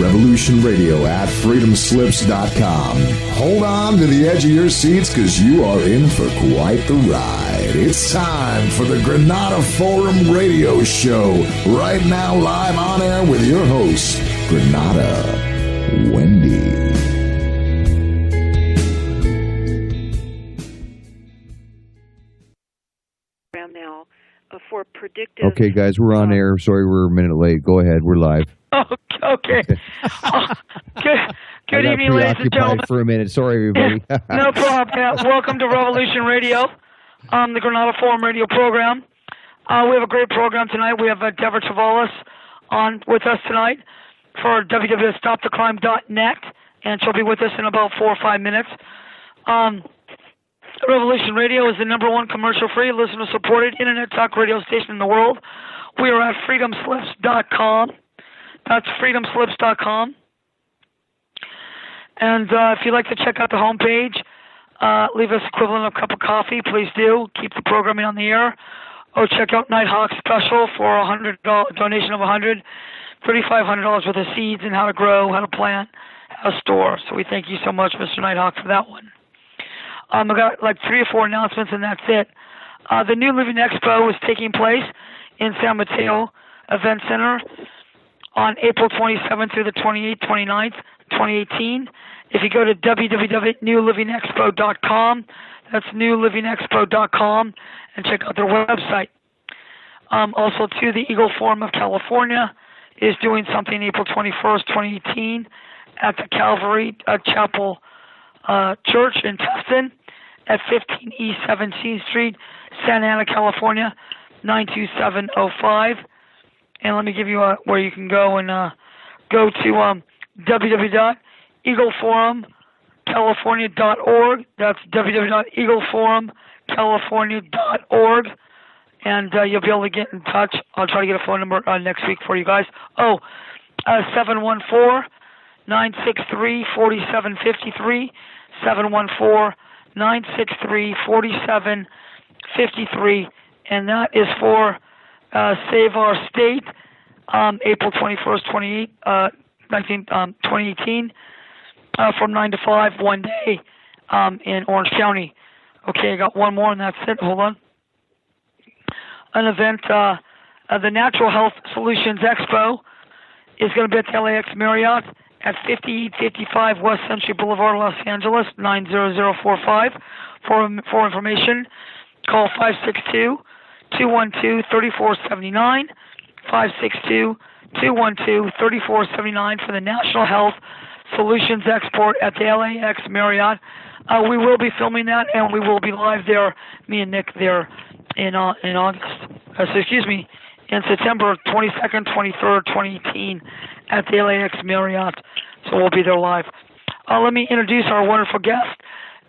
Revolution Radio at freedomslips.com. Hold on to the edge of your seats because you are in for quite the ride. It's time for the Granada Forum Radio Show. Right now, live on air with your host, Granada Wendy. Now for predictive. Okay, guys, we're on air. Sorry, we're a minute late. Go ahead, we're live. Okay. Good evening, ladies and gentlemen. For a minute. Sorry, everybody. No problem. Welcome to Revolution Radio, the Granada Forum Radio program. We have a great program tonight. We have Deborah Tavares on with us tonight for www.stopthecrime.net, and she'll be with us in about 4 or 5 minutes. Revolution Radio is the #1 commercial-free, listener-supported internet talk radio station in the world. We are at freedomslips.com. That's freedomslips.com. And if you'd like to check out the homepage, leave us equivalent of a cup of coffee, please do. Keep the programming on the air. Oh, check out Nighthawk Special for a donation of $100, $3,500 worth of seeds and how to grow, how to plant, how to store. So we thank you so much, Mr. Nighthawk, for that one. I got like 3 or 4 announcements, and that's it. The New Living Expo is taking place in San Mateo Event Center on April 27th through the 28th, 29th, 2018. If you go to www.newlivingexpo.com, that's newlivingexpo.com, and check out their website. Also, too, the Eagle Forum of California is doing something April 21st, 2018 at the Calvary Chapel Church in Tustin at 15 East 17th Street, Santa Ana, California, 92705. And let me give you where you can go and go to www.eagleforumcalifornia.org. That's www.eagleforumcalifornia.org. And you'll be able to get in touch. I'll try to get a phone number next week for you guys. 714-963-4753, 714-963-4753, and that is for Save Our State, April 21st, 2018, from 9 to 5, one day in Orange County. Okay, I got one more, and that's it. Hold on. An event, the Natural Health Solutions Expo is going to be at the LAX Marriott at 5855 West Century Boulevard, Los Angeles, 90045. For information, call 562-212-3479, 562-212-3479 for the National Health Solutions Expo at the LAX Marriott. We will be filming that, and we will be live there, me and Nick, there in September 22nd, 23rd, 2018 at the LAX Marriott. So we'll be there live. Let me introduce our wonderful guest,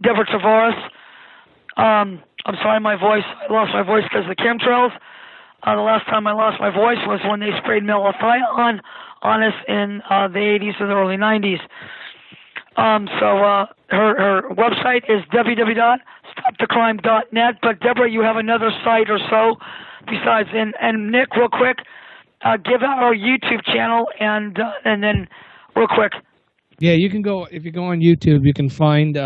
Deborah Tavares. I'm sorry, my voice. I lost my voice because of the chemtrails. The last time I lost my voice was when they sprayed malathion on us in the 80s or the early 90s. Her website is www.stopthecrime.net. But Deborah, you have another site or so besides. And Nick, real quick, give out our YouTube channel and then real quick. Yeah, you can go if you go on YouTube. You can find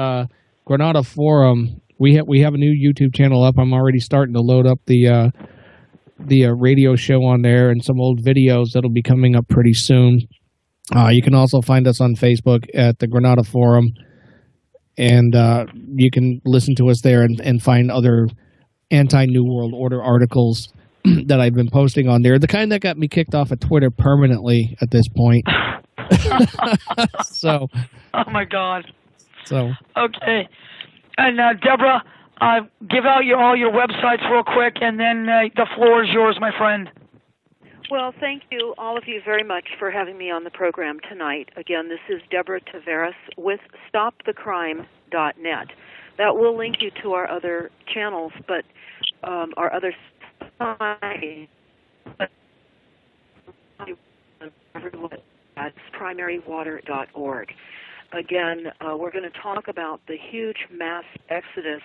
Granada Forum. We have a new YouTube channel up. I'm already starting to load up the radio show on there and some old videos that'll be coming up pretty soon. You can also find us on Facebook at the Granada Forum, and you can listen to us there and find other anti-New World Order articles that I've been posting on there. The kind that got me kicked off of Twitter permanently at this point. So. Oh, my God. So. Okay. And Deborah, give out all your websites real quick, and then the floor is yours, my friend. Well, thank you, all of you, very much for having me on the program tonight. Again, this is Deborah Tavares with StopTheCrime.net. That will link you to our other channels, but our other sites, primarywater.org. Again, we're going to talk about the huge mass exodus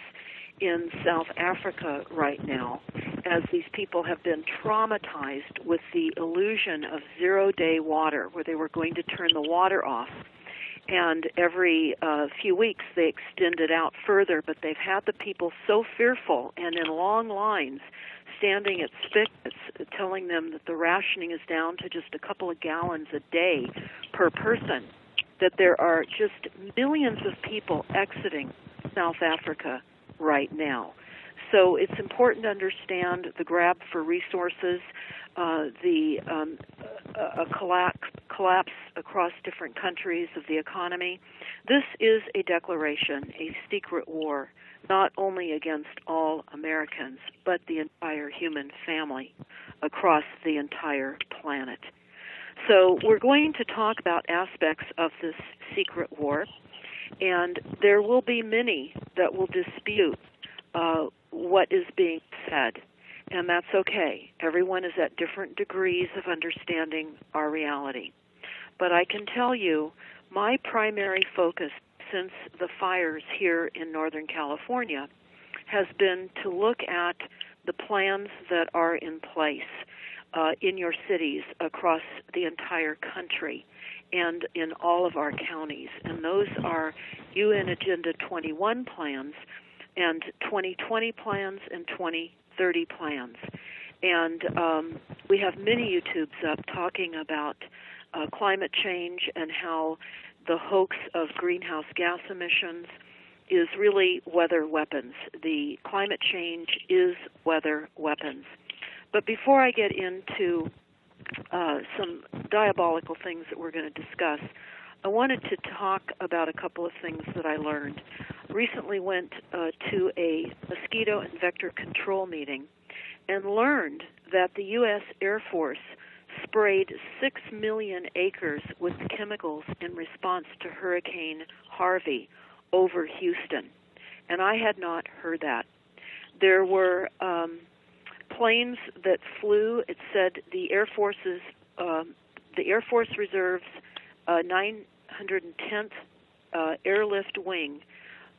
in South Africa right now, as these people have been traumatized with the illusion of zero-day water, where they were going to turn the water off. And every few weeks they extend it out further, but they've had the people so fearful and in long lines standing at spigots telling them that the rationing is down to just a couple of gallons a day per person, that there are just millions of people exiting South Africa right now. So it's important to understand the grab for resources, the collapse across different countries of the economy. This is a declaration, a secret war, not only against all Americans, but the entire human family across the entire planet. So we're going to talk about aspects of this secret war, and there will be many that will dispute what is being said, and that's okay. Everyone is at different degrees of understanding our reality. But I can tell you, my primary focus since the fires here in Northern California has been to look at the plans that are in place in your cities across the entire country and in all of our counties. And those are UN Agenda 21 plans and 2020 plans and 2030 plans. And we have many YouTubes up talking about climate change and how the hoax of greenhouse gas emissions is really weather weapons. The climate change is weather weapons. But before I get into some diabolical things that we're going to discuss, I wanted to talk about a couple of things that I learned. Recently went to a mosquito and vector control meeting and learned that the U.S. Air Force sprayed 6 million acres with chemicals in response to Hurricane Harvey over Houston. And I had not heard that. There were planes that flew. It said the Air Force Reserve's 910th Airlift Wing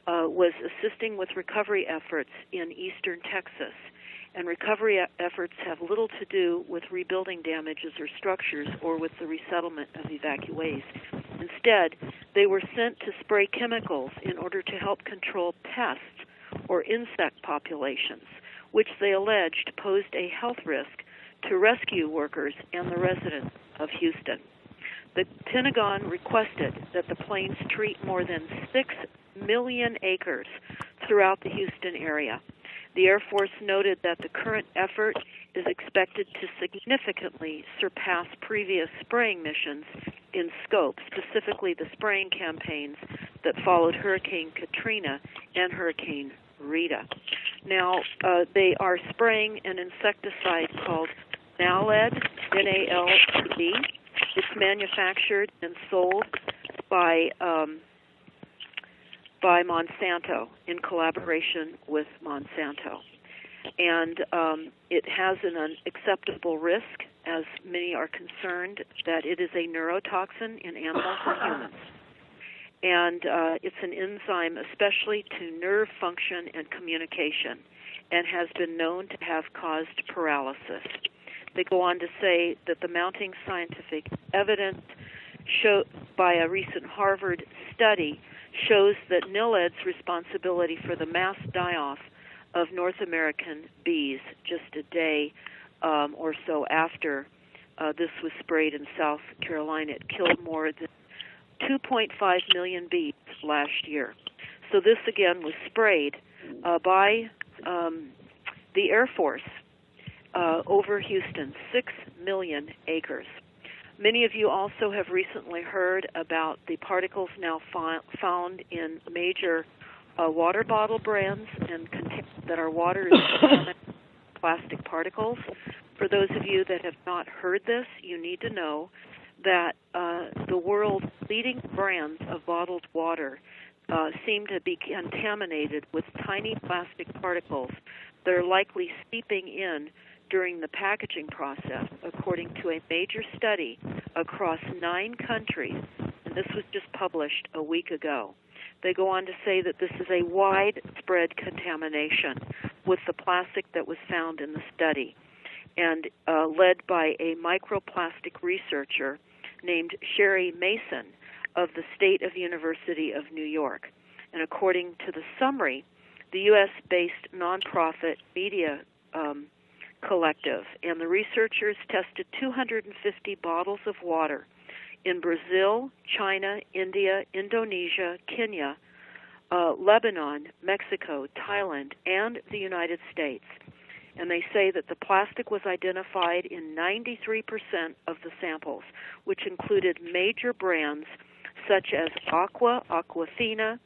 was assisting with recovery efforts in eastern Texas. And recovery efforts have little to do with rebuilding damages or structures or with the resettlement of evacuees. Instead, they were sent to spray chemicals in order to help control pests or insect populations, which they alleged posed a health risk to rescue workers and the residents of Houston. The Pentagon requested that the planes treat more than 6 million acres throughout the Houston area. The Air Force noted that the current effort is expected to significantly surpass previous spraying missions in scope, specifically the spraying campaigns that followed Hurricane Katrina and Hurricane Rita. Now, they are spraying an insecticide called Naled, N-A-L-E-D. It's manufactured and sold by Monsanto in collaboration with Monsanto. And it has an unacceptable risk, as many are concerned, that it is a neurotoxin in animals and humans. And it's an enzyme especially to nerve function and communication, and has been known to have caused paralysis. They go on to say that the mounting scientific evidence by a recent Harvard study shows that Niled's responsibility for the mass die-off of North American bees just a day or so after this was sprayed in South Carolina. It killed more than 2.5 million bees last year. So this, again, was sprayed by the Air Force over Houston, 6 million acres. Many of you also have recently heard about the particles now found in major water bottle brands and that our water is contaminated with plastic particles. For those of you that have not heard this, you need to know that the world's leading brands of bottled water seem to be contaminated with tiny plastic particles that are likely seeping in during the packaging process, according to a major study across 9 countries, and this was just published a week ago. They go on to say that this is a widespread contamination with the plastic that was found in the study, and led by a microplastic researcher named Sherry Mason of the State of University of New York. And according to the summary, the U.S.-based nonprofit media collective and the researchers tested 250 bottles of water in Brazil, China, India, Indonesia, Kenya, Lebanon, Mexico, Thailand, and the United States. And they say that the plastic was identified in 93% of the samples, which included major brands such as Aqua, Aquafina,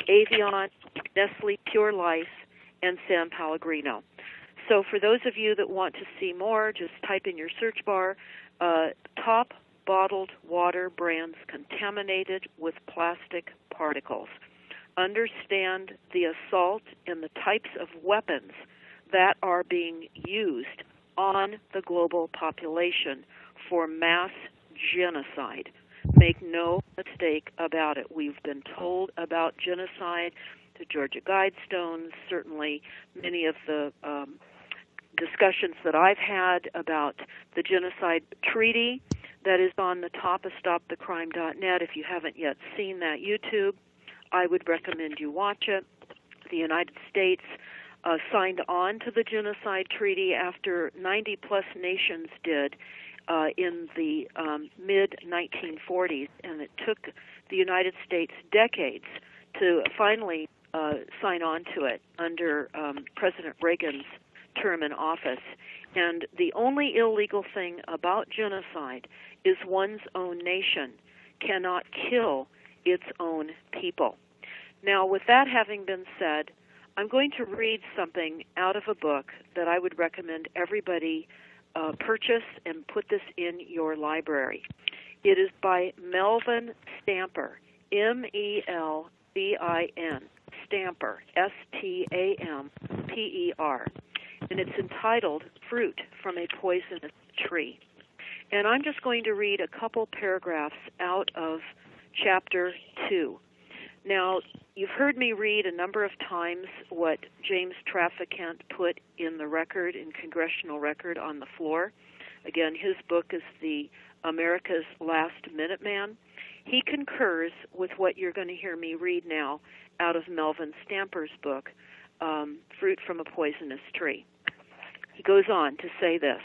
Avion, Nestle Pure Life, and San Pellegrino. So for those of you that want to see more, just type in your search bar, top bottled water brands contaminated with plastic particles. Understand the assault and the types of weapons that are being used on the global population for mass genocide. Make no mistake about it. We've been told about genocide, the Georgia Guidestones, certainly many of the discussions that I've had about the genocide treaty that is on the top of stopthecrime.net. If you haven't yet seen that YouTube, I would recommend you watch it. The United States signed on to the genocide treaty after 90-plus nations did in the mid-1940s, and it took the United States decades to finally sign on to it under President Reagan's term in office. And the only illegal thing about genocide is one's own nation cannot kill its own people. Now, with that having been said, I'm going to read something out of a book that I would recommend everybody purchase and put this in your library. It is by Melvin Stamper, M-E-L-V-I-N, Stamper, S-T-A-M-P-E-R, and it's entitled Fruit from a Poisonous Tree. And I'm just going to read a couple paragraphs out of Chapter 2. Now, you've heard me read a number of times what James Traficant put in the record, in Congressional Record on the floor. Again, his book is the America's Last Minuteman. He concurs with what you're going to hear me read now out of Melvin Stamper's book, Fruit from a Poisonous Tree. He goes on to say this: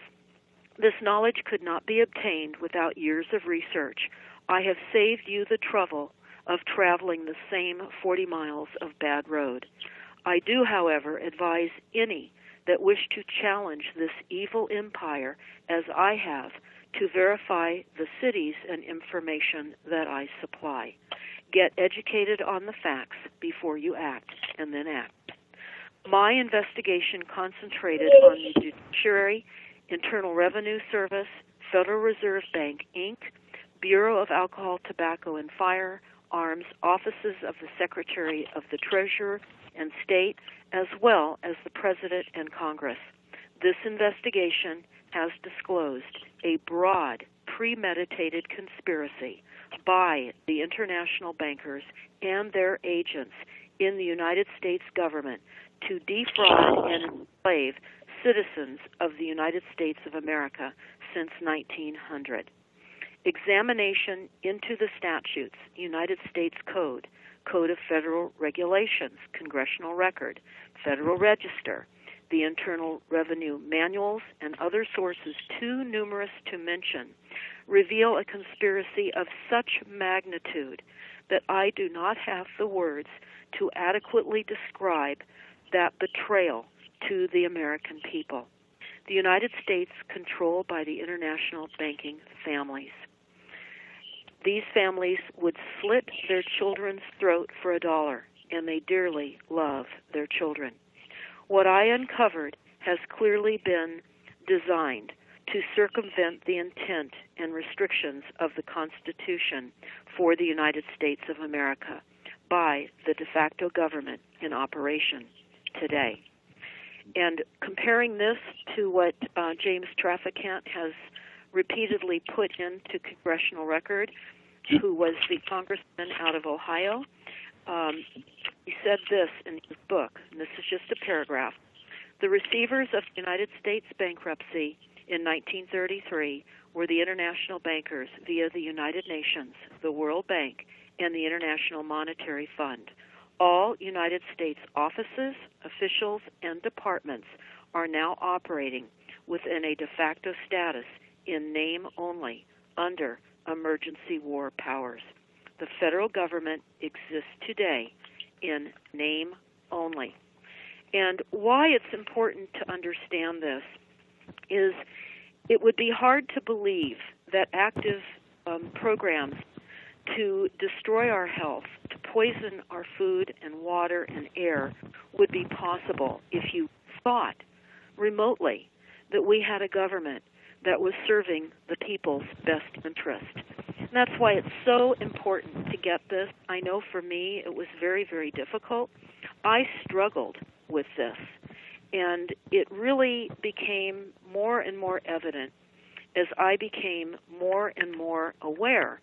"This knowledge could not be obtained without years of research. I have saved you the trouble of traveling the same 40 miles of bad road. I do, however, advise any that wish to challenge this evil empire, as I have, to verify the cities and information that I supply. Get educated on the facts before you act, and then act. My investigation concentrated on the Judiciary, Internal Revenue Service, Federal Reserve Bank, Inc., Bureau of Alcohol, Tobacco, and Firearms, offices of the Secretary of the Treasurer and State, as well as the President and Congress. This investigation has disclosed a broad, premeditated conspiracy by the international bankers and their agents in the United States government to defraud and enslave citizens of the United States of America since 1900. Examination into the statutes, United States Code, Code of Federal Regulations, Congressional Record, Federal Register, the Internal Revenue Manuals, and other sources too numerous to mention, reveal a conspiracy of such magnitude that I do not have the words to adequately describe that betrayal to the American people. The United States controlled by the international banking families. These families would slit their children's throat for $1, and they dearly love their children. What I uncovered has clearly been designed to circumvent the intent and restrictions of the Constitution for the United States of America by the de facto government in operation today. And comparing this to what James Traficant has repeatedly put into Congressional Record, who was the congressman out of Ohio, he said this in his book, and this is just a paragraph. The receivers of United States bankruptcy in 1933 were the international bankers via the United Nations, the World Bank, and the International Monetary Fund. All United States offices, officials, and departments are now operating within a de facto status in name only under emergency war powers. The federal government exists today in name only. And why it's important to understand this is it would be hard to believe that active programs to destroy our health, to poison our food and water and air would be possible if you thought remotely that we had a government that was serving the people's best interest. And that's why it's so important to get this. I know for me it was very, very difficult. I struggled with this, and it really became more and more evident as I became more and more aware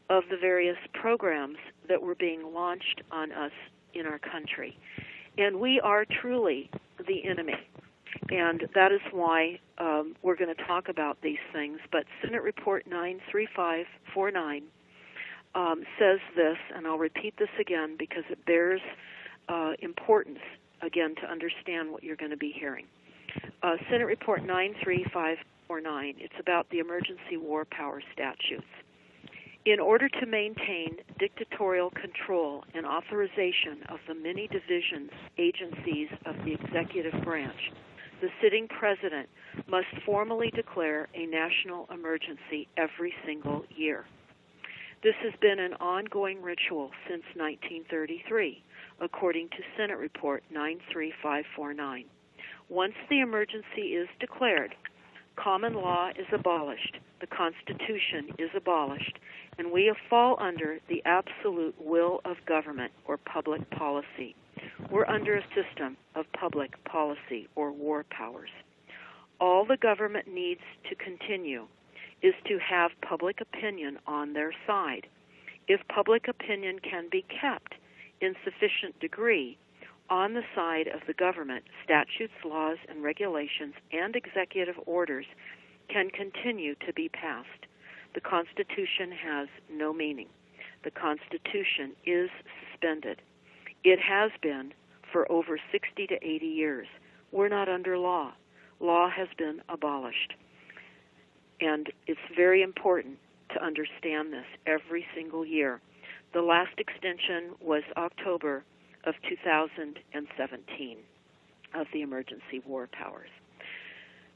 of the various programs that were being launched on us in our country. And we are truly the enemy. And that is why we're going to talk about these things. But Senate Report 93549 says this, and I'll repeat this again because it bears importance, again, to understand what you're going to be hearing. Senate Report 93549, it's about the emergency war power statutes. In order to maintain dictatorial control and authorization of the many divisions, agencies of the executive branch, the sitting president must formally declare a national emergency every single year. This has been an ongoing ritual since 1933, according to Senate Report 93549. Once the emergency is declared, common law is abolished, the Constitution is abolished, and we fall under the absolute will of government or public policy. We're under a system of public policy or war powers. All the government needs to continue is to have public opinion on their side. If public opinion can be kept in sufficient degree on the side of the government, statutes, laws, and regulations, and executive orders can continue to be passed. The Constitution has no meaning. The Constitution is suspended. It has been for over 60 to 80 years. We're not under law. Law has been abolished. And it's very important to understand this every single year. The last extension was October of 2017 of the emergency war powers.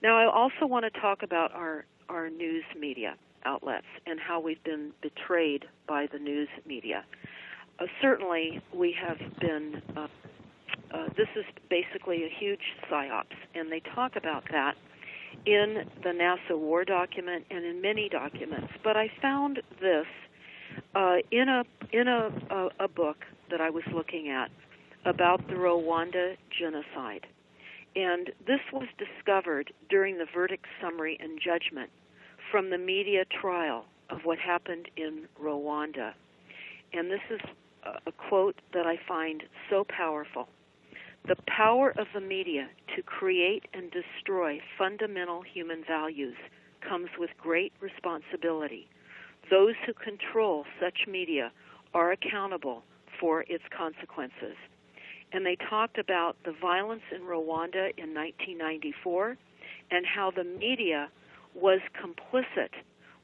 Now, I also want to talk about our news media outlets and how we've been betrayed by the news media. Certainly, we have been, this is basically a huge psyops, and they talk about that in the NASA war document and in many documents. But I found this in a book that I was looking at about the Rwanda genocide. And this was discovered during the verdict summary and judgment from the media trial of what happened in Rwanda. And this is a quote that I find so powerful. The power of the media to create and destroy fundamental human values comes with great responsibility. Those who control such media are accountable for its consequences. And they talked about the violence in Rwanda in 1994 and how the media was complicit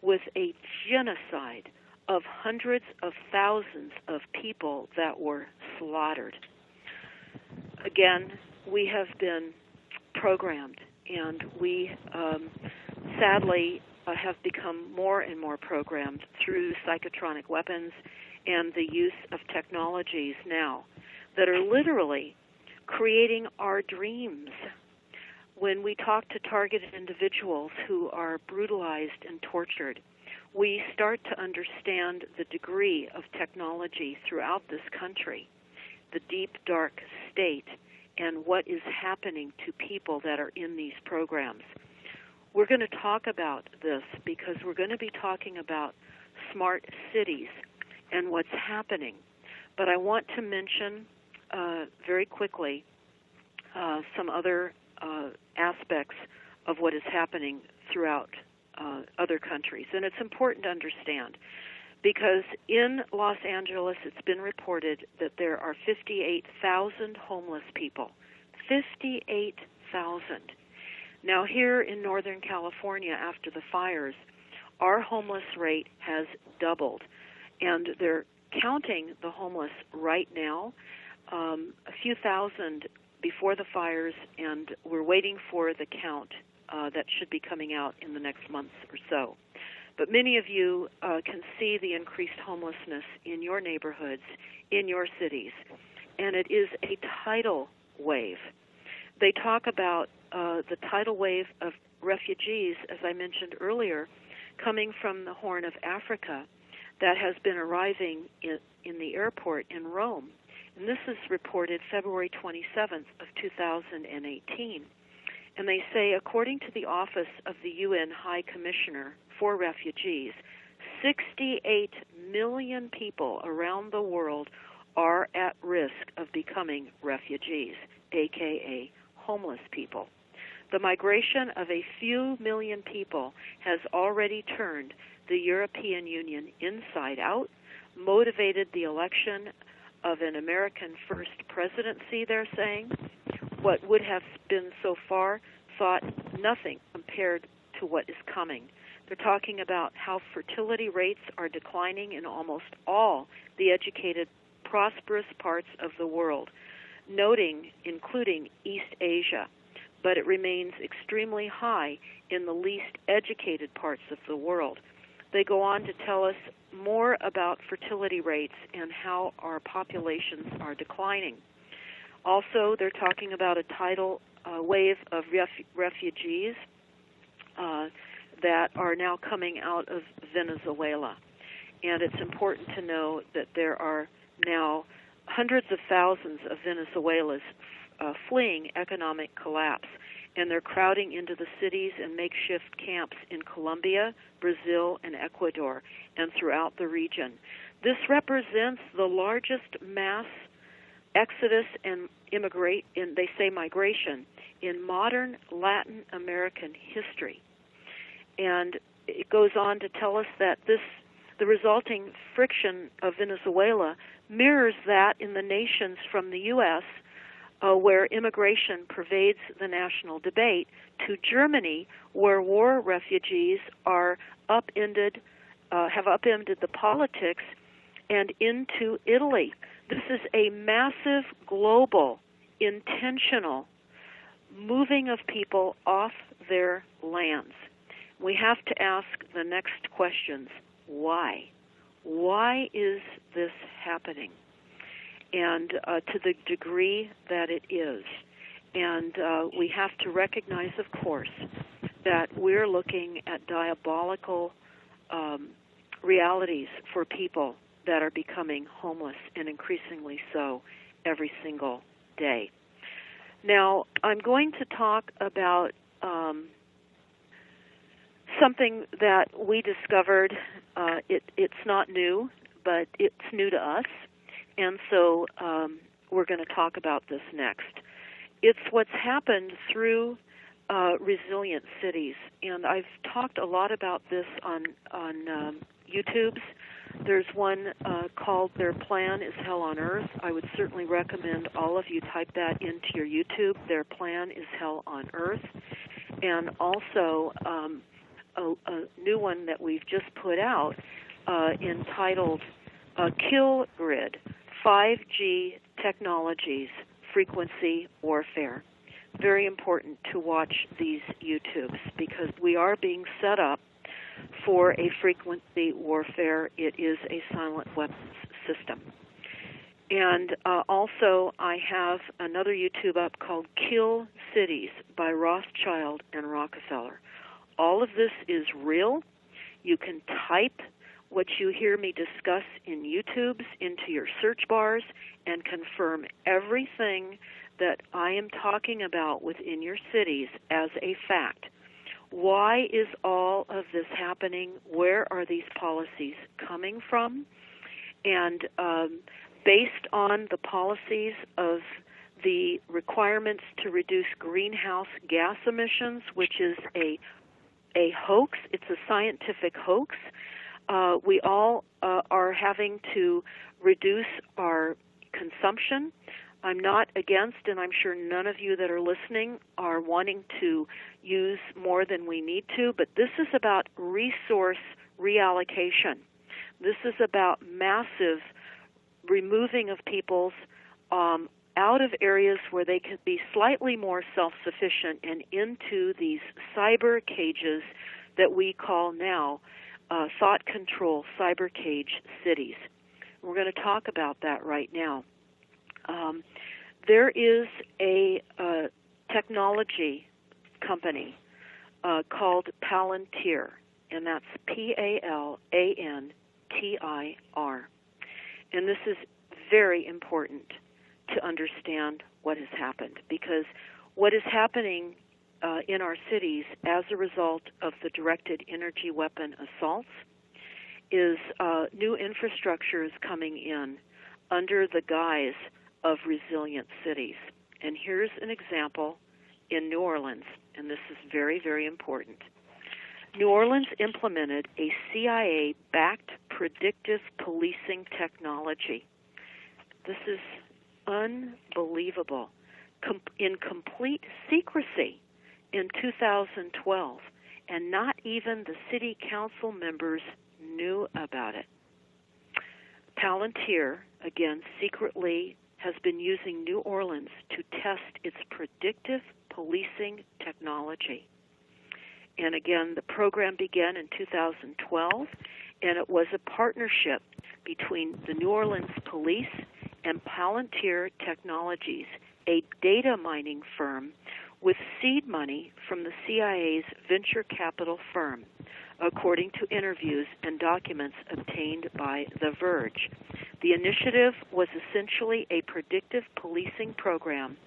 with a genocide of hundreds of thousands of people that were slaughtered. Again, we have been programmed, and we sadly have become more and more programmed through psychotronic weapons and the use of technologies now that are literally creating our dreams. When we talk to targeted individuals who are brutalized and tortured, we start to understand the degree of technology throughout this country, the deep, dark state, and what is happening to people that are in these programs. We're going to talk about this because we're going to be talking about smart cities and what's happening. But I want to mention very quickly some other aspects of what is happening throughout other countries. And it's important to understand, because in Los Angeles it's been reported that there are 58,000 homeless people. 58,000. Now here in Northern California, after the fires, our homeless rate has doubled. And they're counting the homeless right now, a few thousand before the fires, and we're waiting for the count that should be coming out in the next month or so. But many of you can see the increased homelessness in your neighborhoods, in your cities, and it is a tidal wave. They talk about the tidal wave of refugees, as I mentioned earlier, coming from the Horn of Africa that has been arriving in the airport in Rome. And this is reported February 27th of 2018. And they say, according to the Office of the UN High Commissioner for Refugees, 68 million people around the world are at risk of becoming refugees, aka homeless people. The migration of a few million people has already turned the European Union inside out, motivated the election of an American first presidency, they're saying. What would have been so far thought nothing compared to what is coming. They're talking about how fertility rates are declining in almost all the educated, prosperous parts of the world, including East Asia, but it remains extremely high in the least educated parts of the world. They go on to tell us more about fertility rates and how our populations are declining. Also, they're talking about a tidal wave of refugees that are now coming out of Venezuela. And it's important to know that there are now hundreds of thousands of Venezuelans fleeing economic collapse, and they're crowding into the cities and makeshift camps in Colombia, Brazil, and Ecuador, and throughout the region. This represents the largest mass exodus and migration in modern Latin American history. And it goes on to tell us that the resulting friction of Venezuela mirrors that in the nations from the U.S., where immigration pervades the national debate, to Germany, where war refugees have upended the politics, and into Italy. This is a massive, global, intentional moving of people off their lands. We have to ask the next questions. Why? Why is this happening? And to the degree that it is. And we have to recognize, of course, that we're looking at diabolical realities for people that are becoming homeless, and increasingly so every single day. Now, I'm going to talk about something that we discovered. It's not new, but it's new to us. And so we're going to talk about this next. It's what's happened through resilient cities. And I've talked a lot about this on YouTube's. There's one called Their Plan is Hell on Earth. I would certainly recommend all of you type that into your YouTube. Their Plan is Hell on Earth. And also a new one that we've just put out entitled Kill Grid, 5G Technologies, Frequency Warfare. Very important to watch these YouTubes because we are being set up for a frequency warfare. It is a silent weapons system. And also I have another YouTube up called Kill Cities by Rothschild and Rockefeller. All of this is real. You can type what you hear me discuss in YouTubes into your search bars and confirm everything that I am talking about within your cities as a fact. Why is all of this happening? Where are these policies coming from? And based on the policies of the requirements to reduce greenhouse gas emissions, which is a hoax. It's a scientific hoax. We all are having to reduce our consumption. I'm not against, and I'm sure none of you that are listening are wanting to use more than we need to, but this is about resource reallocation. This is about massive removing of people's out of areas where they can be slightly more self-sufficient and into these cyber cages that we call now thought control cyber cage cities. We're going to talk about that right now. There is a technology company called Palantir, and that's Palantir. And this is very important to understand what has happened, because what is happening in our cities as a result of the directed energy weapon assaults is new infrastructure is coming in under the guise of resilient cities. And here's an example in New Orleans, and this is very, very important. New Orleans implemented a CIA-backed predictive policing technology. This is unbelievable. In complete secrecy in 2012, and not even the city council members knew about it. Palantir, again, secretly has been using New Orleans to test its predictive policing technology. And again, the program began in 2012, and it was a partnership between the New Orleans police and Palantir Technologies, a data mining firm with seed money from the CIA's venture capital firm, according to interviews and documents obtained by The Verge. The initiative was essentially a predictive policing program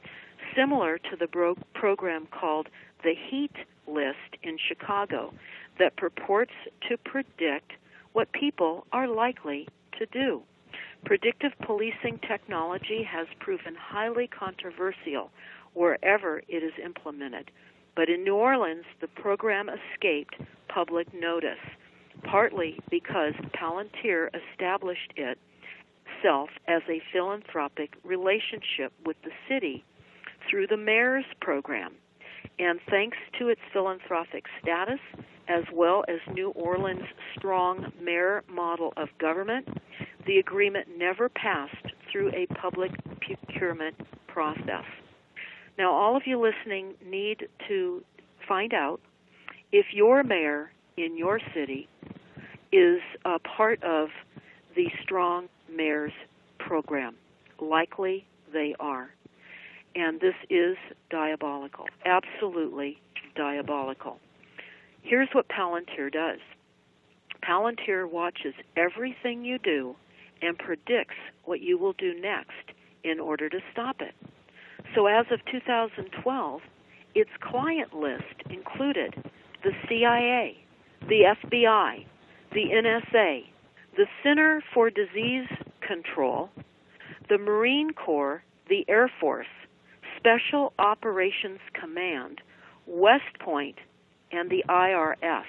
similar to the program called the Heat List in Chicago that purports to predict what people are likely to do. Predictive policing technology has proven highly controversial wherever it is implemented. But in New Orleans, the program escaped public notice, partly because Palantir established itself as a philanthropic relationship with the city through the mayor's program. And thanks to its philanthropic status, as well as New Orleans' strong mayor model of government, the agreement never passed through a public procurement process. Now, all of you listening need to find out if your mayor in your city is a part of the Strong Mayors program. Likely they are. And this is diabolical, absolutely diabolical. Here's what Palantir does. Palantir watches everything you do and predicts what you will do next in order to stop it. So as of 2012, its client list included the CIA, the FBI, the NSA, the Center for Disease Control, the Marine Corps, the Air Force, Special Operations Command, West Point, and the IRS.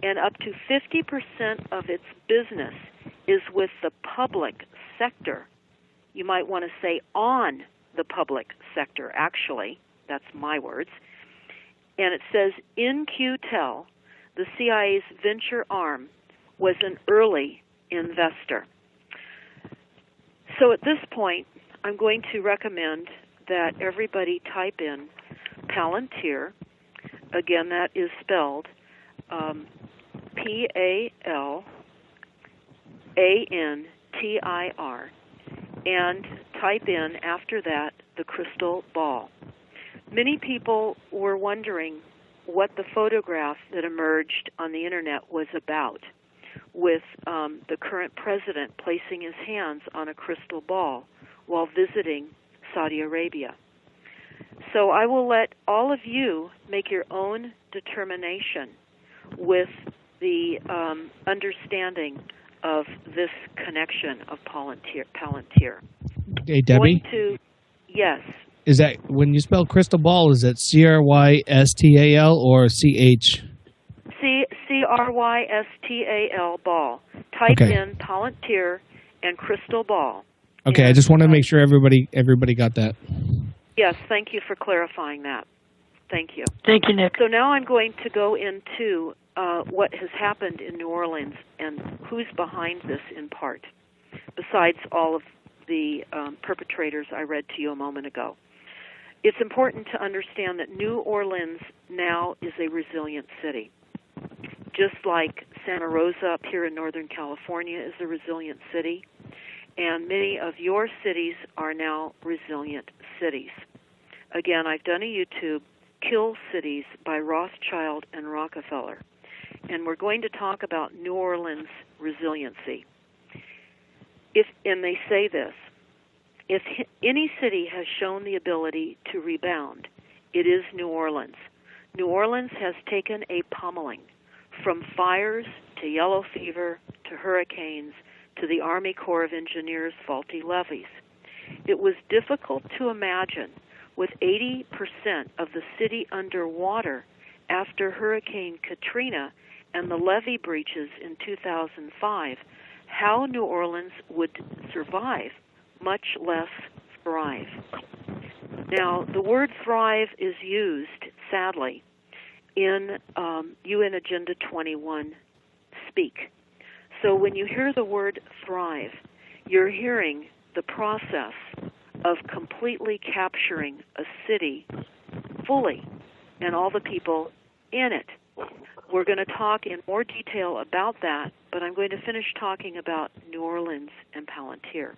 And up to 50% of its business is with the public sector. You might want to say on the public sector, actually. That's my words. And it says, in QTEL, the CIA's venture arm was an early investor. So at this point, I'm going to recommend that everybody type in Palantir. Again, that is spelled Palantir, and type in after that the crystal ball. Many people were wondering what the photograph that emerged on the internet was about, with the current president placing his hands on a crystal ball while visiting Saudi Arabia. So I will let all of you make your own determination with the understanding of this connection of Palantir. Hey, Debbie? Yes. Is that, when you spell crystal ball, is it CRYSTAL or CH? CRYSTAL ball. Type in Palantir and crystal ball. Okay, and, I just want to make sure everybody got that. Yes, thank you for clarifying that. Thank you. Thank you, Nick. So now I'm going to go into what has happened in New Orleans and who's behind this in part, besides all of the perpetrators I read to you a moment ago. It's important to understand that New Orleans now is a resilient city. Just like Santa Rosa up here in Northern California is a resilient city, and many of your cities are now resilient cities. Again, I've done a YouTube, Kill Cities by Rothschild and Rockefeller, and we're going to talk about New Orleans resiliency. And they say this, if any city has shown the ability to rebound, it is New Orleans. New Orleans has taken a pummeling, from fires to yellow fever to hurricanes to the Army Corps of Engineers' faulty levees. It was difficult to imagine, with 80% of the city underwater after Hurricane Katrina and the levee breaches in 2005, how New Orleans would survive, much less thrive. Now, the word thrive is used, sadly, in UN Agenda 21 speak. So when you hear the word thrive, you're hearing the process of completely capturing a city fully and all the people in it. We're going to talk in more detail about that, but I'm going to finish talking about New Orleans and Palantir.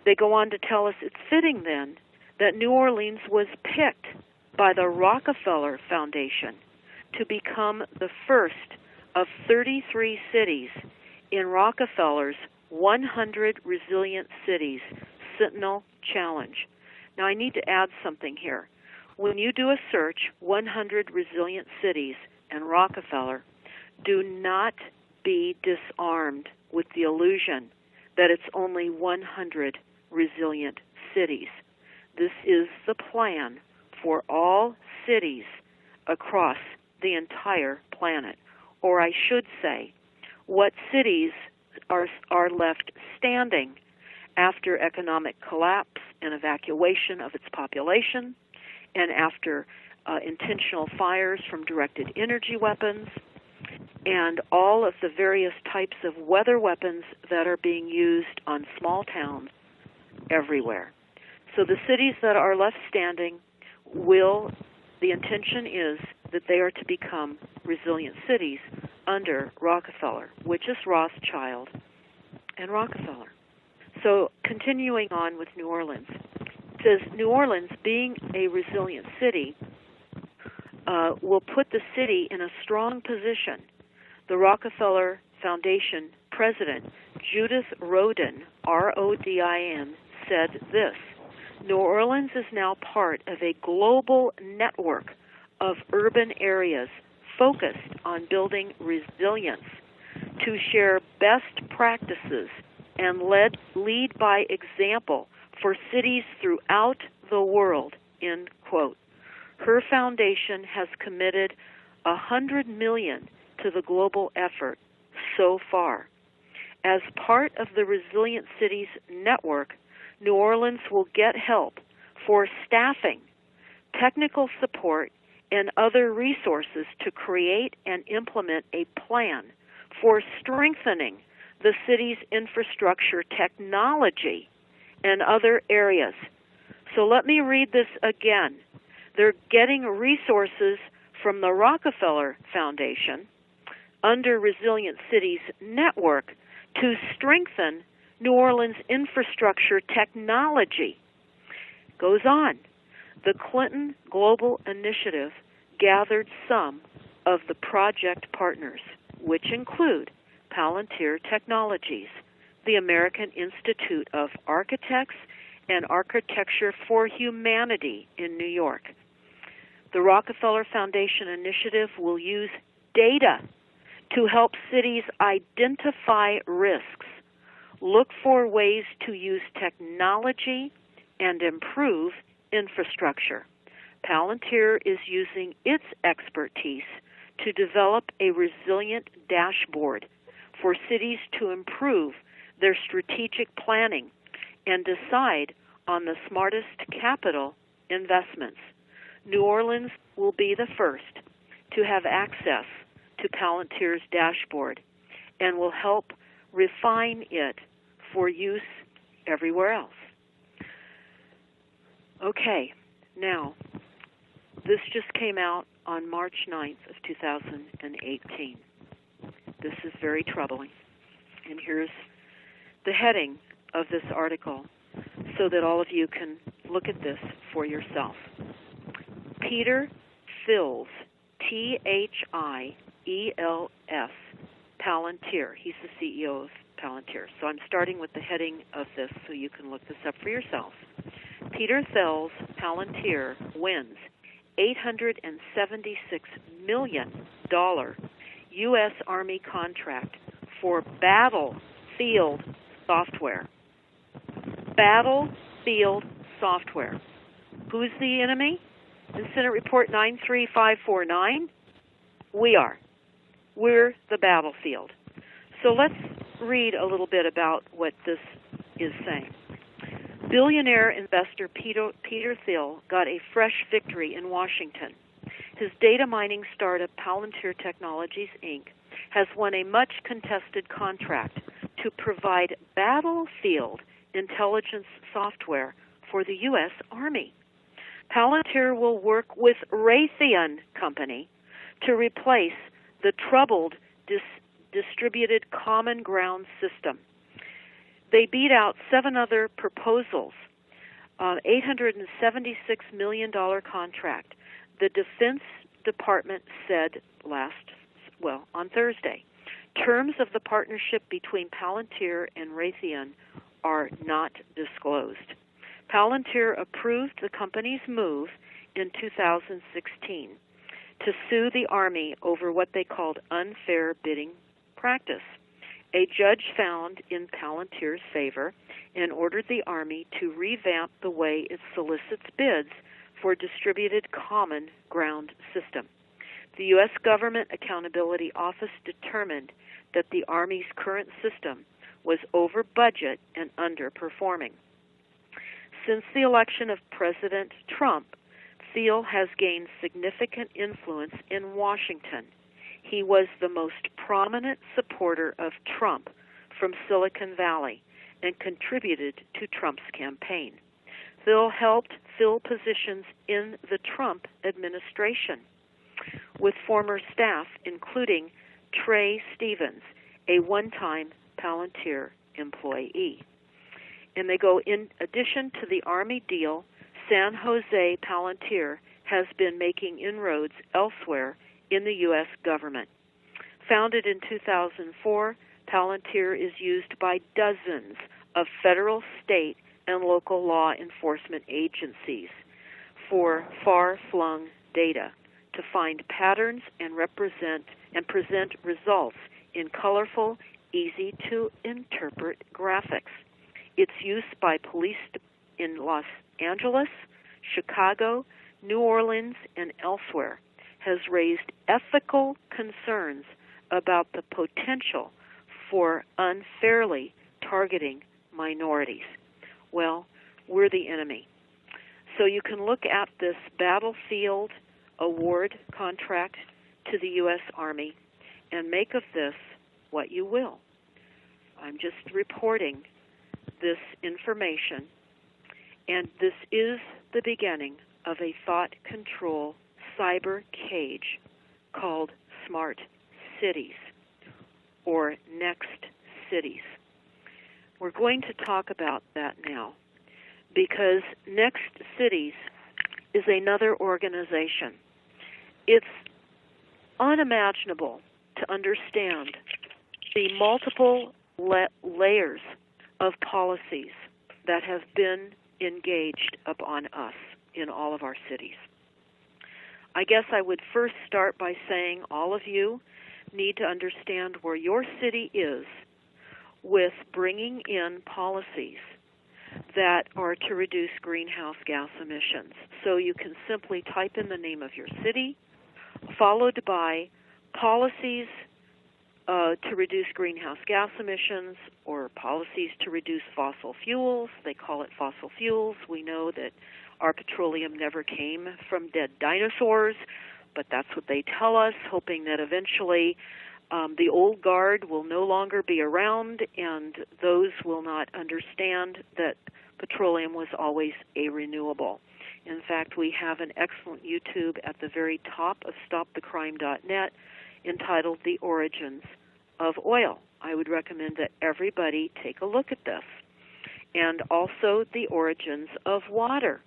They go on to tell us it's fitting then that New Orleans was picked by the Rockefeller Foundation to become the first of 33 cities in Rockefeller's 100 Resilient Cities Sentinel Challenge. Now, I need to add something here. When you do a search, 100 Resilient Cities and Rockefeller, do not be disarmed with the illusion that it's only 100 resilient cities. This is the plan for all cities across the entire planet. Or I should say, what cities are left standing after economic collapse and evacuation of its population, and after intentional fires from directed energy weapons, and all of the various types of weather weapons that are being used on small towns everywhere. So the cities that are left standing the intention is that they are to become resilient cities under Rockefeller, which is Rothschild and Rockefeller. So continuing on with New Orleans, it says New Orleans, being a resilient city, will put the city in a strong position. The Rockefeller Foundation president, Judith Rodin, R-O-D-I-N, said this: New Orleans is now part of a global network of urban areas focused on building resilience to share best practices and lead by example for cities throughout the world, end quote. Her foundation has committed $100 million to the global effort so far. As part of the Resilient Cities Network, New Orleans will get help for staffing, technical support, and other resources to create and implement a plan for strengthening the city's infrastructure technology and other areas. So let me read this again. They're getting resources from the Rockefeller Foundation under Resilient Cities Network to strengthen New Orleans infrastructure technology. Goes on. The Clinton Global Initiative gathered some of the project partners, which include Palantir Technologies, the American Institute of Architects, and Architecture for Humanity in New York. The Rockefeller Foundation initiative will use data to help cities identify risks, look for ways to use technology, and improve infrastructure. Palantir is using its expertise to develop a resilient dashboard for cities to improve their strategic planning and decide on the smartest capital investments. New Orleans will be the first to have access to Palantir's dashboard and will help refine it for use everywhere else. Okay, now, this just came out on March 9th of 2018. This is very troubling. And here's the heading of this article so that all of you can look at this for yourself. Peter Thiels, Thiels, Palantir. He's the CEO of Palantir. So I'm starting with the heading of this so you can look this up for yourself. Peter Thiels, Palantir, wins $876 million U.S. Army contract for battlefield software. Battlefield software. Who's the enemy? In Senate Report 93549, we are. We're the battlefield. So let's read a little bit about what this is saying. Billionaire investor Peter Thiel got a fresh victory in Washington. His data mining startup Palantir Technologies, Inc. has won a much-contested contract to provide battlefield intelligence software for the U.S. Army. Palantir will work with Raytheon Company to replace the troubled distributed common ground system. They beat out 7 other proposals, $876 million contract. The Defense Department said on Thursday, terms of the partnership between Palantir and Raytheon are not disclosed. Palantir approved the company's move in 2016 to sue the Army over what they called unfair bidding practice. A judge found in Palantir's favor and ordered the Army to revamp the way it solicits bids for distributed common ground system. The U.S. Government Accountability Office determined that the Army's current system was over budget and underperforming. Since the election of President Trump, Thiel has gained significant influence in Washington. He was the most prominent supporter of Trump from Silicon Valley and contributed to Trump's campaign. Thiel helped fill positions in the Trump administration with former staff, including Trey Stevens, a one-time Palantir employee. And they go, in addition to the Army deal, San Jose Palantir has been making inroads elsewhere in the U.S. government. Founded in 2004, Palantir is used by dozens of federal, state, and local law enforcement agencies for far-flung data to find patterns and present results in colorful, easy-to-interpret graphics. Its use by police in Los Angeles, Chicago, New Orleans, and elsewhere has raised ethical concerns about the potential for unfairly targeting minorities. Well, we're the enemy. So you can look at this battlefield award contract to the U.S. Army and make of this what you will. I'm just reporting this information, and this is the beginning of a thought control cyber cage called Smart Cities or Next Cities. We're going to talk about that now because Next Cities is another organization. It's unimaginable to understand the multiple layers of policies that have been engaged upon us in all of our cities. I guess I would first start by saying, all of you, need to understand where your city is with bringing in policies that are to reduce greenhouse gas emissions. So you can simply type in the name of your city, followed by policies to reduce greenhouse gas emissions, or policies to reduce fossil fuels. They call it fossil fuels. We know that our petroleum never came from dead dinosaurs, but that's what they tell us, hoping that eventually the old guard will no longer be around, and those will not understand that petroleum was always a renewable. In fact, we have an excellent YouTube at the very top of stopthecrime.net entitled The Origins of Oil. I would recommend that everybody take a look at this. And also The Origins of Water.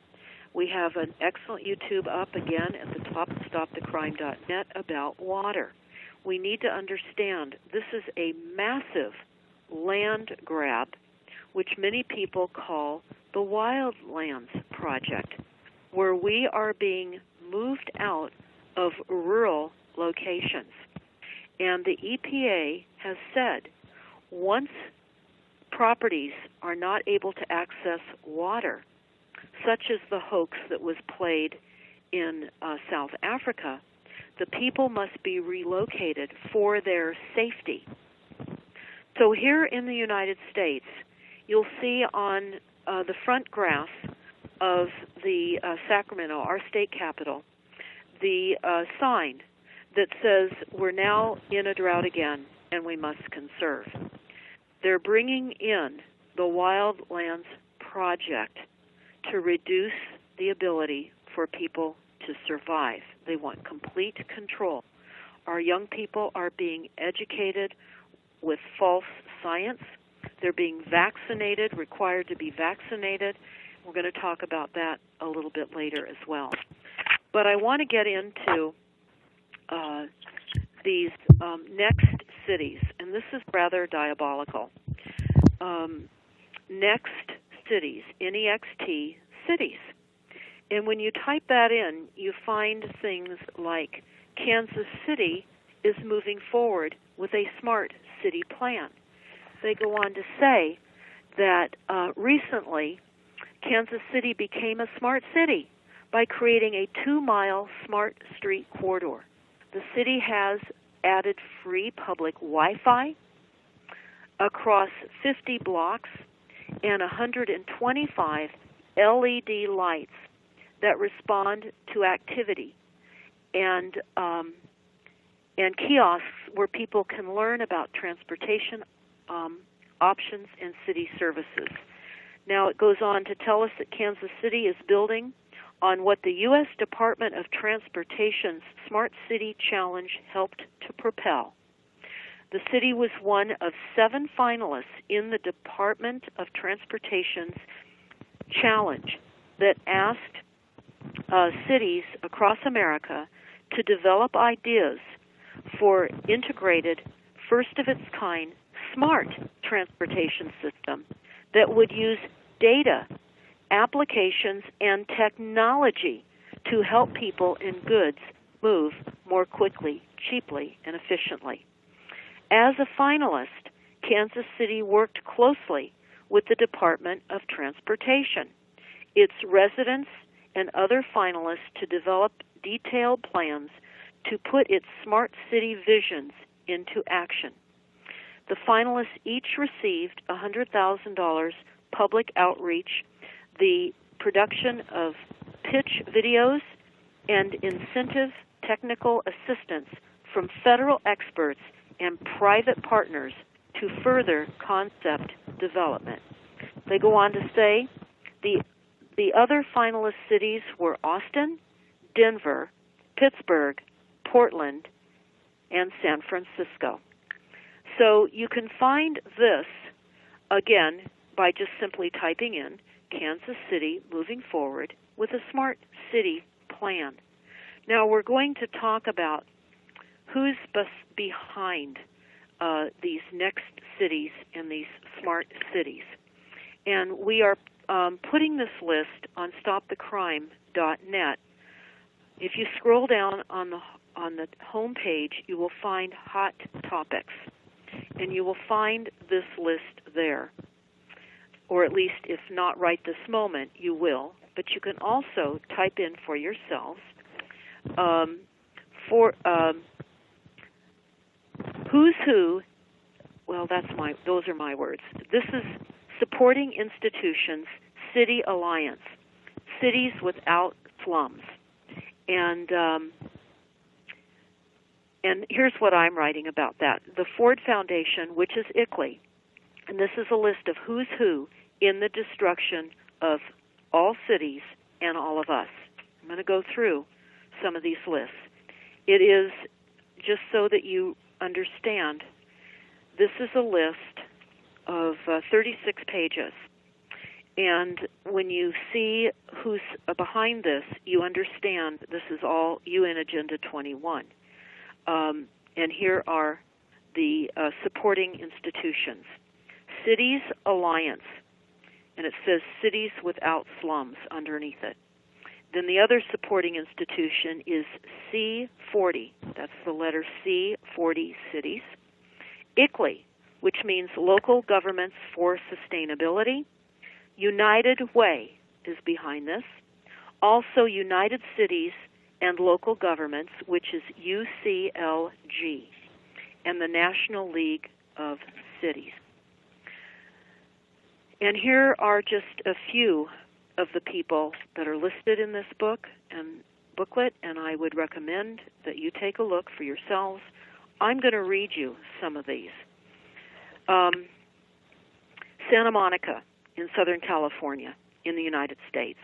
We have an excellent YouTube up again at the top of stopthecrime.net about water. We need to understand this is a massive land grab, which many people call the Wildlands Project, where we are being moved out of rural locations. And the EPA has said once properties are not able to access water, such as the hoax that was played in South Africa, the people must be relocated for their safety. So here in the United States, you'll see on the front grass of the Sacramento, our state capital, the sign that says we're now in a drought again and we must conserve. They're bringing in the Wildlands Project to reduce the ability for people to survive. They want complete control. Our young people are being educated with false science. They're being vaccinated, required to be vaccinated. We're going to talk about that a little bit later as well. But I want to get into these next cities, and this is rather diabolical. Next cities, N-E-X-T, cities. And when you type that in, you find things like Kansas City is moving forward with a smart city plan. They go on to say that recently Kansas City became a smart city by creating a 2-mile smart street corridor. The city has added free public Wi-Fi across 50 blocks and 125 LED lights that respond to activity, and kiosks where people can learn about transportation options and city services. Now it goes on to tell us that Kansas City is building on what the U.S. Department of Transportation's Smart City Challenge helped to propel. The city was one of 7 finalists in the Department of Transportation's challenge that asked cities across America to develop ideas for integrated, first-of-its-kind, smart transportation system that would use data, applications, and technology to help people and goods move more quickly, cheaply, and efficiently. As a finalist, Kansas City worked closely with the Department of Transportation, its residents, and other finalists to develop detailed plans to put its smart city visions into action. The finalists each received $100,000 public outreach, the production of pitch videos, and incentive technical assistance from federal experts and private partners to further concept development. They go on to say the other finalist cities were Austin, Denver, Pittsburgh, Portland, and San Francisco. So you can find this, again, by just simply typing in Kansas City moving forward with a smart city plan. Now we're going to talk about who's behind these next cities and these smart cities. And we are putting this list on stopthecrime.net. If you scroll down on the on the home page, you will find hot topics, and you will find this list there. Or at least, if not right this moment, you will. But you can also type in for yourselves who's who. Well, those are my words. This is Supporting Institutions City Alliance, Cities Without Slums. And here's what I'm writing about that. The Ford Foundation, which is ICLEI, and this is a list of who's who in the destruction of all cities and all of us. I'm going to go through some of these lists. It is, just so that you understand, this is a list of 36 pages. And when you see who's behind this, you understand this is all UN Agenda 21. And here are the supporting institutions. Cities Alliance, and it says Cities Without Slums underneath it. Then the other supporting institution is C40. That's the letter C, 40 cities. ICLEI, which means Local Governments for Sustainability. United Way is behind this. Also United Cities and Local Governments, which is UCLG, and the National League of Cities. And here are just a few of the people that are listed in this book and booklet, and I would recommend that you take a look for yourselves. I'm going to read you some of these. Santa Monica in Southern California in the United States.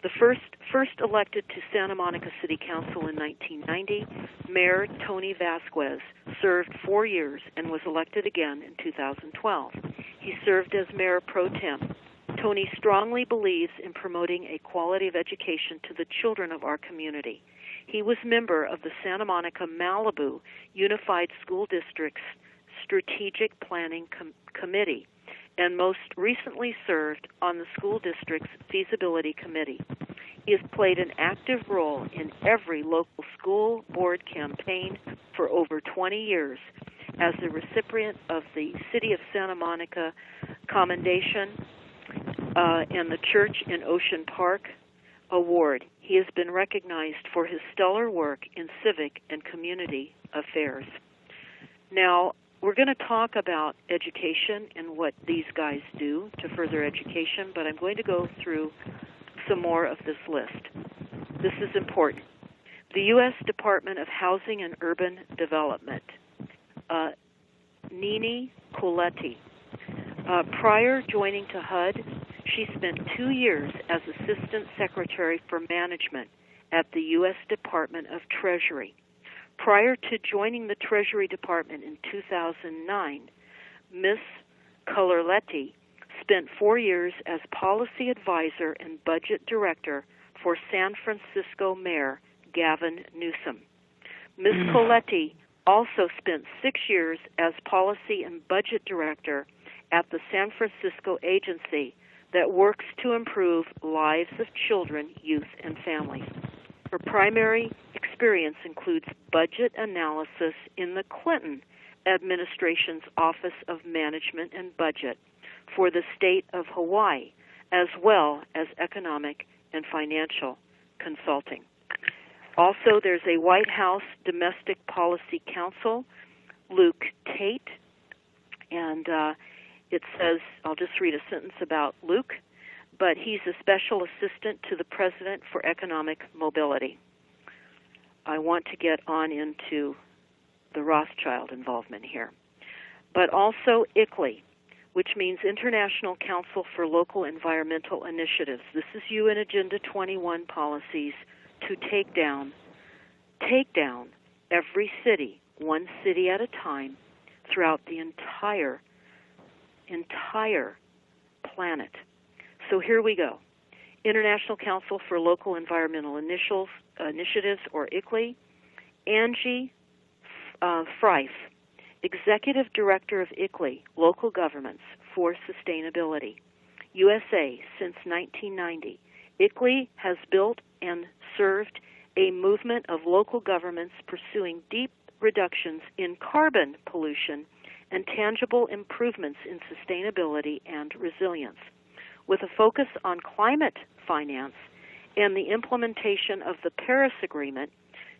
The first elected to Santa Monica City Council in 1990, Mayor Tony Vasquez served 4 years and was elected again in 2012. He served as Mayor Pro Tem. Tony strongly believes in promoting a quality of education to the children of our community. He was member of the Santa Monica Malibu Unified School District's Strategic Planning Committee, and most recently served on the school district's feasibility committee. He has played an active role in every local school board campaign for over 20 years as the recipient of the City of Santa Monica Commendation and the Church in Ocean Park Award. He has been recognized for his stellar work in civic and community affairs. Now, we're going to talk about education and what these guys do to further education, but I'm going to go through some more of this list. This is important. The U.S. Department of Housing and Urban Development, Nini Coletti. Prior joining to HUD, she spent 2 years as Assistant Secretary for Management at the U.S. Department of Treasury. Prior to joining the Treasury Department in 2009, Ms. Coletti spent 4 years as Policy Advisor and Budget Director for San Francisco Mayor Gavin Newsom. Ms. Coletti also spent 6 years as Policy and Budget Director at the San Francisco agency that works to improve lives of children, youth, and families. Her primary experience includes budget analysis in the Clinton administration's Office of Management and Budget for the state of Hawaii, as well as economic and financial consulting. Also, there's a White House Domestic Policy Counsel, Luke Tate, and it says, I'll just read a sentence about Luke, but he's a special assistant to the President for Economic Mobility. I want to get on into the Rothschild involvement here. But also ICLEI, which means International Council for Local Environmental Initiatives. This is UN Agenda 21 policies to take down every city, one city at a time, throughout the entire planet. So here we go. International Council for Local Environmental Initiatives, or ICLEI. Angie Freif, Executive Director of ICLEI, Local Governments for Sustainability, USA since 1990. ICLEI has built and served a movement of local governments pursuing deep reductions in carbon pollution and tangible improvements in sustainability and resilience. With a focus on climate finance and the implementation of the Paris Agreement,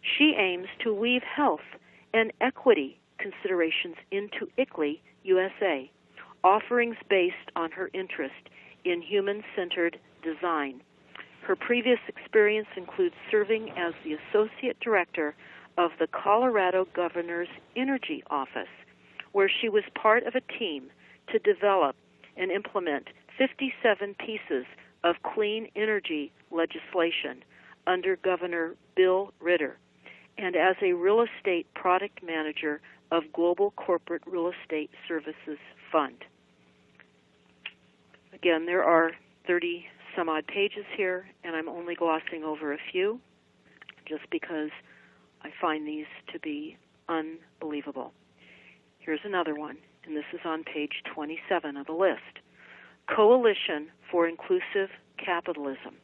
she aims to weave health and equity considerations into ICLEI USA, offerings based on her interest in human-centered design. Her previous experience includes serving as the Associate Director of the Colorado Governor's Energy Office, where she was part of a team to develop and implement 57 pieces of clean energy legislation under Governor Bill Ritter, and as a real estate product manager of Global Corporate Real Estate Services Fund. Again, there are 30-some-odd pages here, and I'm only glossing over a few just because I find these to be unbelievable. Here's another one, and this is on page 27 of the list. Coalition for Inclusive Capitalism.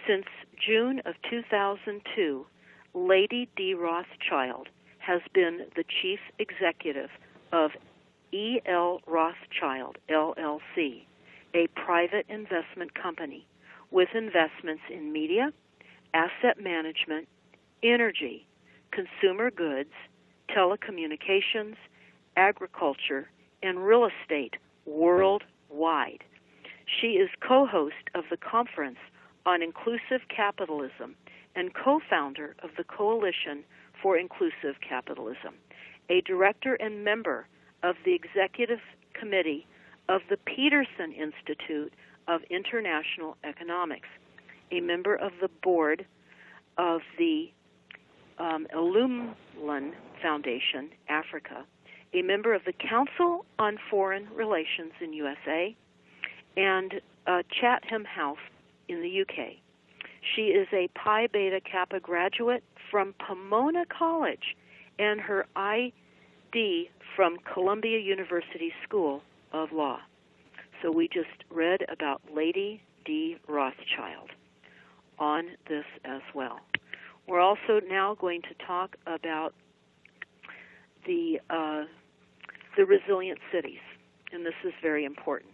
Since June of 2002, Lady D. Rothschild has been the chief executive of E.L. Rothschild, LLC, a private investment company with investments in media, asset management, energy, consumer goods, telecommunications, agriculture, and real estate worldwide. She is co-host of the Conference on Inclusive Capitalism and co-founder of the Coalition for Inclusive Capitalism, a director and member of the Executive Committee of the Peterson Institute of International Economics, a member of the board of the Illumlan Foundation, Africa, a member of the Council on Foreign Relations in USA, and Chatham House in the UK. She is a Pi Beta Kappa graduate from Pomona College and her ID from Columbia University School of Law. So we just read about Lady D. Rothschild on this as well. We're also now going to talk about the resilient cities, and this is very important.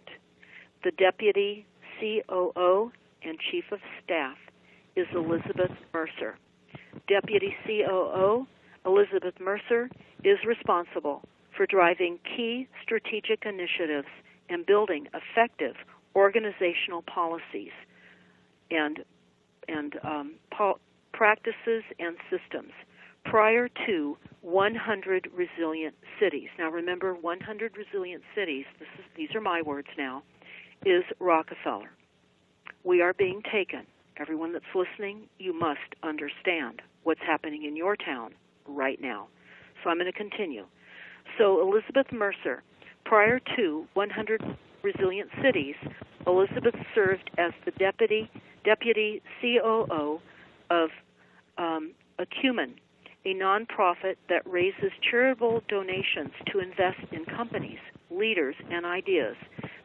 The Deputy COO and Chief of Staff is Elizabeth Mercer. Deputy COO Elizabeth Mercer is responsible for driving key strategic initiatives and building effective organizational policies and practices and systems prior to 100 resilient cities. Now remember, 100 resilient cities, these are my words now, is Rockefeller. We are being taken. Everyone that's listening, you must understand what's happening in your town right now. So I'm going to continue. So Elizabeth Mercer, prior to 100 resilient cities, Elizabeth served as the deputy COO of Acumen, a nonprofit that raises charitable donations to invest in companies, leaders, and ideas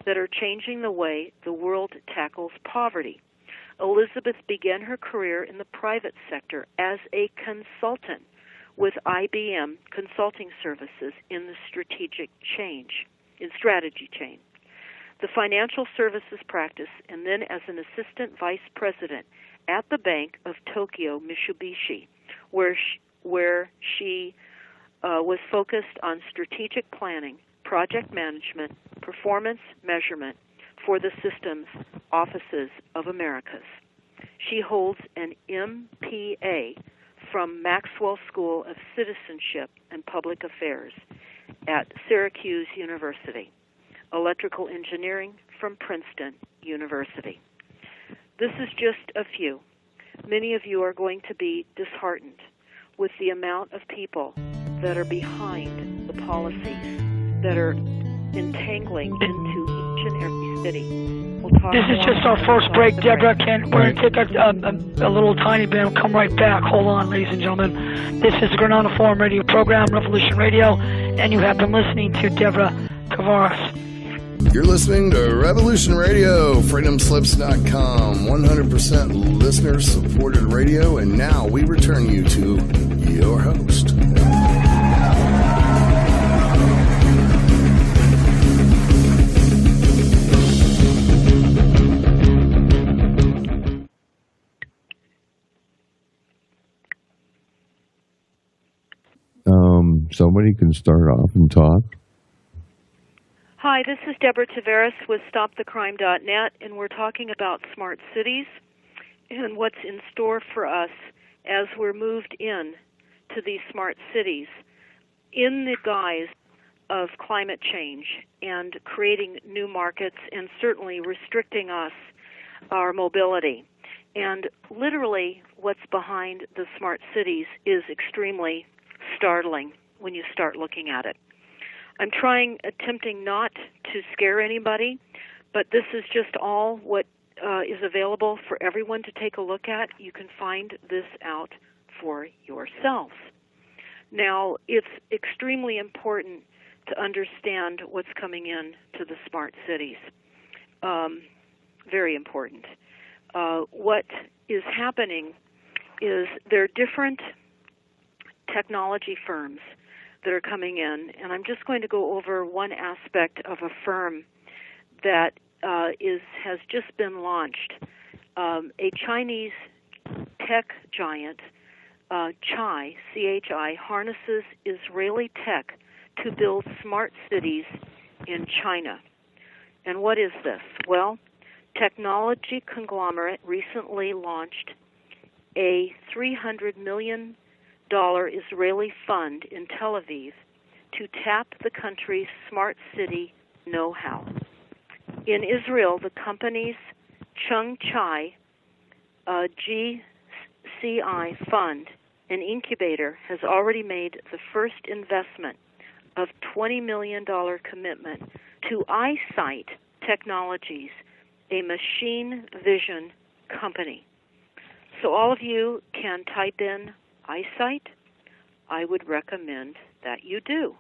that are changing the way the world tackles poverty. Elizabeth began her career in the private sector as a consultant with IBM Consulting Services in the strategy chain, the financial services practice, and then as an assistant vice president at the Bank of Tokyo Mitsubishi, where she was focused on strategic planning, project management, performance measurement for the Systems Offices of Americas. She holds an MPA from Maxwell School of Citizenship and Public Affairs at Syracuse University, electrical engineering from Princeton University. This is just a few. Many of you are going to be disheartened with the amount of people that are behind the policies that are entangling into each and every city. This is just our first break, Deborah. We're going to take a little tiny bit and come right back. Hold on, ladies and gentlemen. This is the Granada Forum Radio program, Revolution Radio, and you have been listening to Deborah Tavares. You're listening to Revolution Radio, freedomslips.com, 100% listener-supported radio, and now we return you to your host. Somebody can start off and talk. Hi, this is Deborah Tavares with StopTheCrime.net, and we're talking about smart cities and what's in store for us as we're moved in to these smart cities in the guise of climate change and creating new markets and certainly restricting our mobility. And literally what's behind the smart cities is extremely startling when you start looking at it. I'm attempting not to scare anybody, but this is just all what is available for everyone to take a look at. You can find this out for yourselves. Now, it's extremely important to understand what's coming in to the smart cities. Very important. What is happening is there are different technology firms that are coming in, and I'm just going to go over one aspect of a firm that has just been launched. A Chinese tech giant, CHI, C-H-I, harnesses Israeli tech to build smart cities in China. And what is this? Well, technology conglomerate recently launched a $300 million Israeli fund in Tel Aviv to tap the country's smart city know-how. In Israel, the company's Chung Chai GCI fund, an incubator, has already made the first investment of $20 million commitment to EyeSight Technologies, a machine vision company. So all of you can type in EyeSight. I would recommend that you do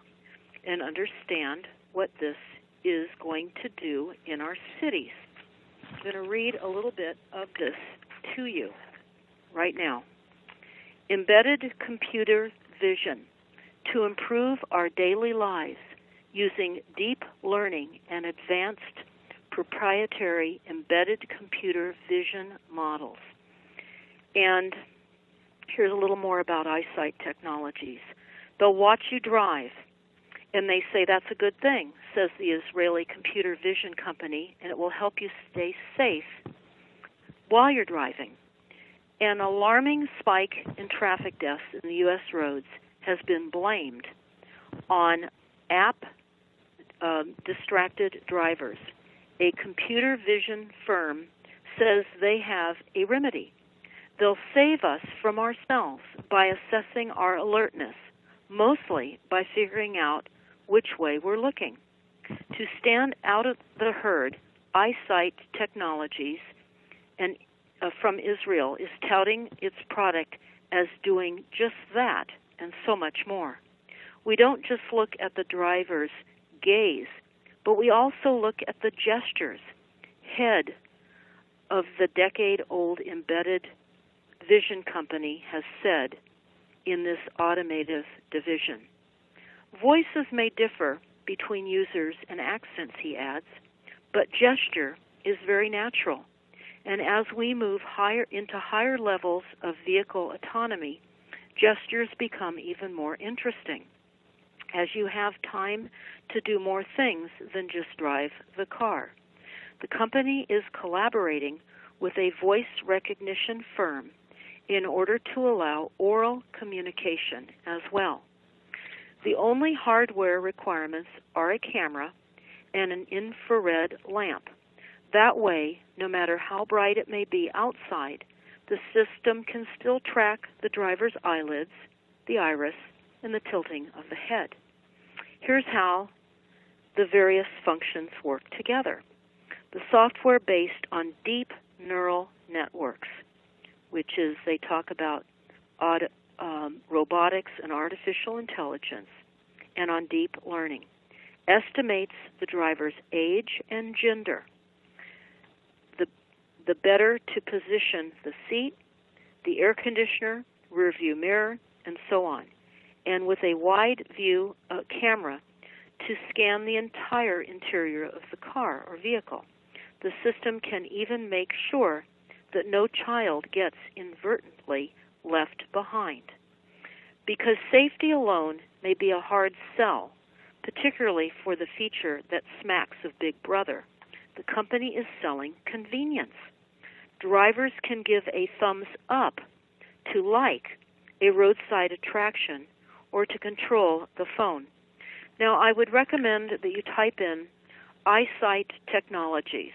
and understand what this is going to do in our cities. I'm going to read a little bit of this to you right now. Embedded computer vision to improve our daily lives using deep learning and advanced proprietary embedded computer vision models. And here's a little more about EyeSight Technologies. They'll watch you drive, and they say that's a good thing, says the Israeli computer vision company, and it will help you stay safe while you're driving. An alarming spike in traffic deaths in the U.S. roads has been blamed on app-distracted drivers. A computer vision firm says they have a remedy. They'll save us from ourselves by assessing our alertness, mostly by figuring out which way we're looking. To stand out of the herd, EyeSight Technologies and from Israel is touting its product as doing just that and so much more. We don't just look at the driver's gaze, but we also look at the gestures. Head of the decade-old embedded vision company has said in this automotive division. Voices may differ between users and accents, he adds, but gesture is very natural. And as we move into higher levels of vehicle autonomy, gestures become even more interesting, as you have time to do more things than just drive the car. The company is collaborating with a voice recognition firm in order to allow oral communication as well. The only hardware requirements are a camera and an infrared lamp. That way, no matter how bright it may be outside, the system can still track the driver's eyelids, the iris, and the tilting of the head. Here's how the various functions work together. The software based on deep neural networks, which is, they talk about robotics and artificial intelligence, and on deep learning. estimates the driver's age and gender, the better to position the seat, the air conditioner, rear view mirror, and so on, and with a wide view camera to scan the entire interior of the car or vehicle. The system can even make sure that no child gets inadvertently left behind. Because safety alone may be a hard sell, particularly for the feature that smacks of Big Brother, the company is selling convenience. Drivers can give a thumbs up to like a roadside attraction or to control the phone. Now, I would recommend that you type in EyeSight Technologies.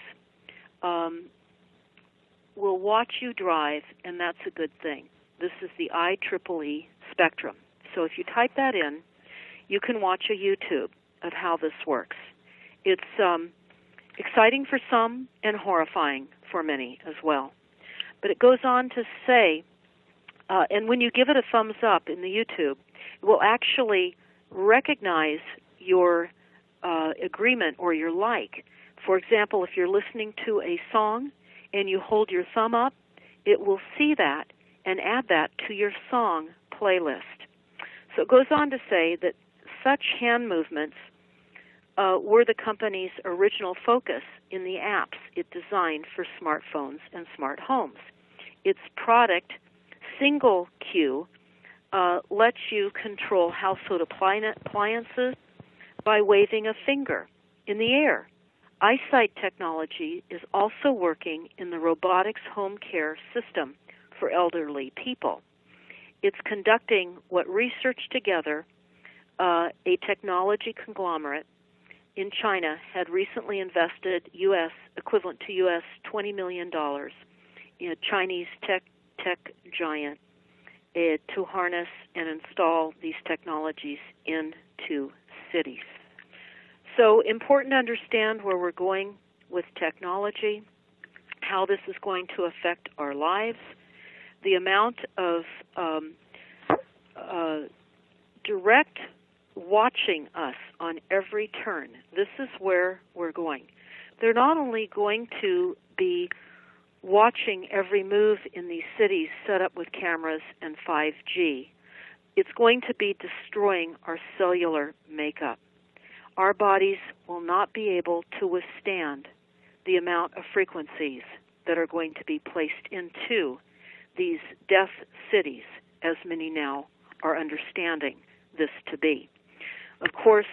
Will watch you drive, and that's a good thing. This is the IEEE spectrum. So if you type that in, you can watch a YouTube of how this works. It's exciting for some and horrifying for many as well. But it goes on to say, and when you give it a thumbs up in the YouTube, it will actually recognize your agreement or your like. For example, if you're listening to a song and you hold your thumb up, it will see that and add that to your song playlist. So it goes on to say that such hand movements were the company's original focus in the apps it designed for smartphones and smart homes. Its product, Single Q, lets you control household appliances by waving a finger in the air. EyeSight technology is also working in the robotics home care system for elderly people. It's conducting what Research Together, a technology conglomerate in China, had recently invested equivalent to US $20 million in a Chinese tech giant to harness and install these technologies into cities. So important to understand where we're going with technology, how this is going to affect our lives, the amount of direct watching us on every turn. This is where we're going. They're not only going to be watching every move in these cities set up with cameras and 5G. It's going to be destroying our cellular makeup. Our bodies will not be able to withstand the amount of frequencies that are going to be placed into these death cities, as many now are understanding this to be. Of course,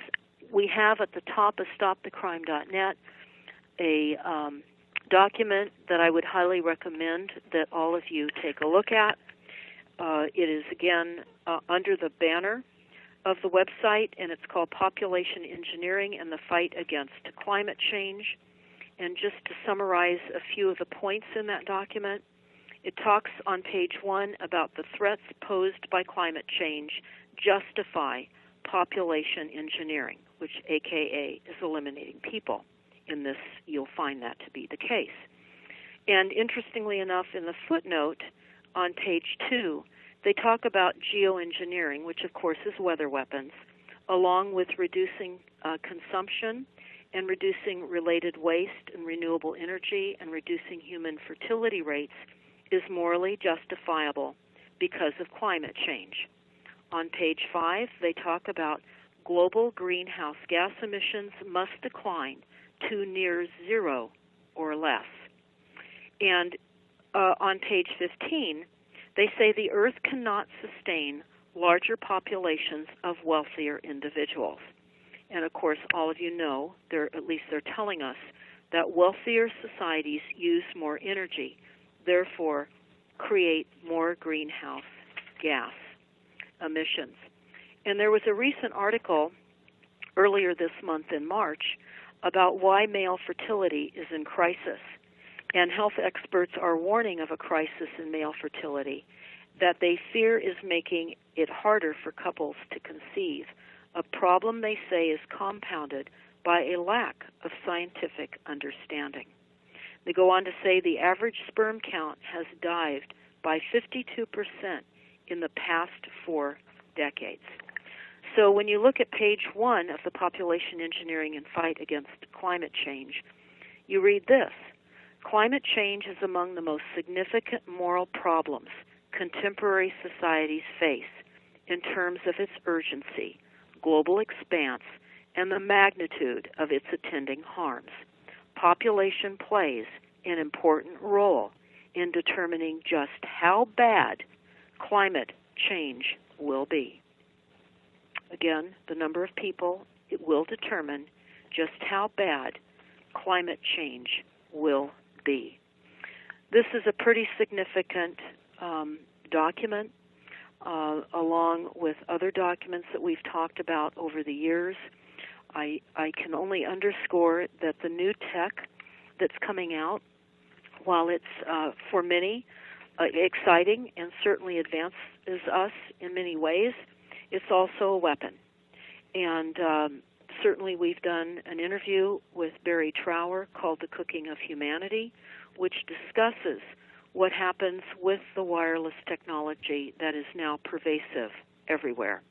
we have at the top of stopthecrime.net a document that I would highly recommend that all of you take a look at. It is, again, under the banner of the website, and it's called Population Engineering and the Fight Against Climate Change. And just to summarize a few of the points in that document, it talks on page 1 about the threats posed by climate change justify population engineering, which AKA is eliminating people. In this, you'll find that to be the case. And interestingly enough, in the footnote on page 2, they talk about geoengineering, which of course is weather weapons, along with reducing consumption and reducing related waste and renewable energy and reducing human fertility rates is morally justifiable because of climate change. On page 5, they talk about global greenhouse gas emissions must decline to near zero or less. And on page 15, they say the Earth cannot sustain larger populations of wealthier individuals. And of course, all of you know, at least they're telling us, that wealthier societies use more energy, therefore create more greenhouse gas emissions. And there was a recent article earlier this month in March about why male fertility is in crisis. And health experts are warning of a crisis in male fertility that they fear is making it harder for couples to conceive, a problem they say is compounded by a lack of scientific understanding. They go on to say the average sperm count has dived by 52% in the past 4 decades. So when you look at page 1 of the Population Engineering and Fight Against Climate Change, you read this: climate change is among the most significant moral problems contemporary societies face in terms of its urgency, global expanse, and the magnitude of its attending harms. Population plays an important role in determining just how bad climate change will be. Again, the number of people, it will determine just how bad climate change will be. This is a pretty significant document, along with other documents that we've talked about over the years. I can only underscore that the new tech that's coming out, while it's for many exciting and certainly advances us in many ways, it's also a weapon. And certainly we've done an interview with Barry Trower called The Cooking of Humanity, which discusses what happens with the wireless technology that is now pervasive everywhere.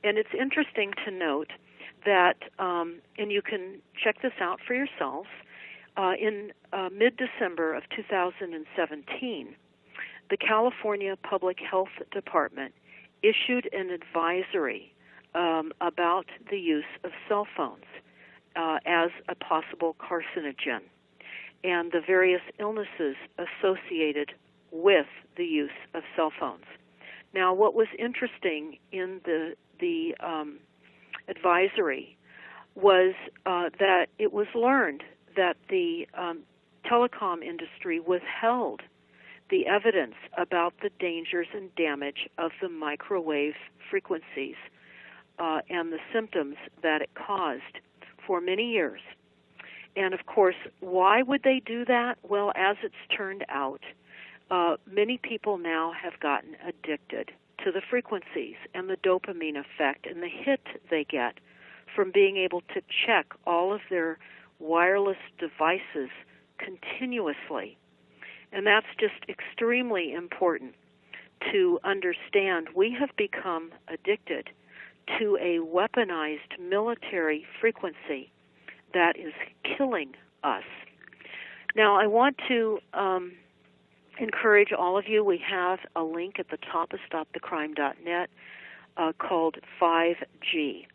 And it's interesting to note that, and you can check this out for yourselves, in mid-December of 2017, the California Public Health Department issued an advisory about the use of cell phones as a possible carcinogen and the various illnesses associated with the use of cell phones. Now, what was interesting in the advisory was that it was learned that the telecom industry withheld the evidence about the dangers and damage of the microwave frequencies and the symptoms that it caused for many years. And, of course, why would they do that? Well, as it's turned out, many people now have gotten addicted to the frequencies and the dopamine effect and the hit they get from being able to check all of their wireless devices continuously. And that's just extremely important to understand. We have become addicted to a weaponized military frequency that is killing us. Now, I want to encourage all of you. We have a link at the top of stopthecrime.net called 5G.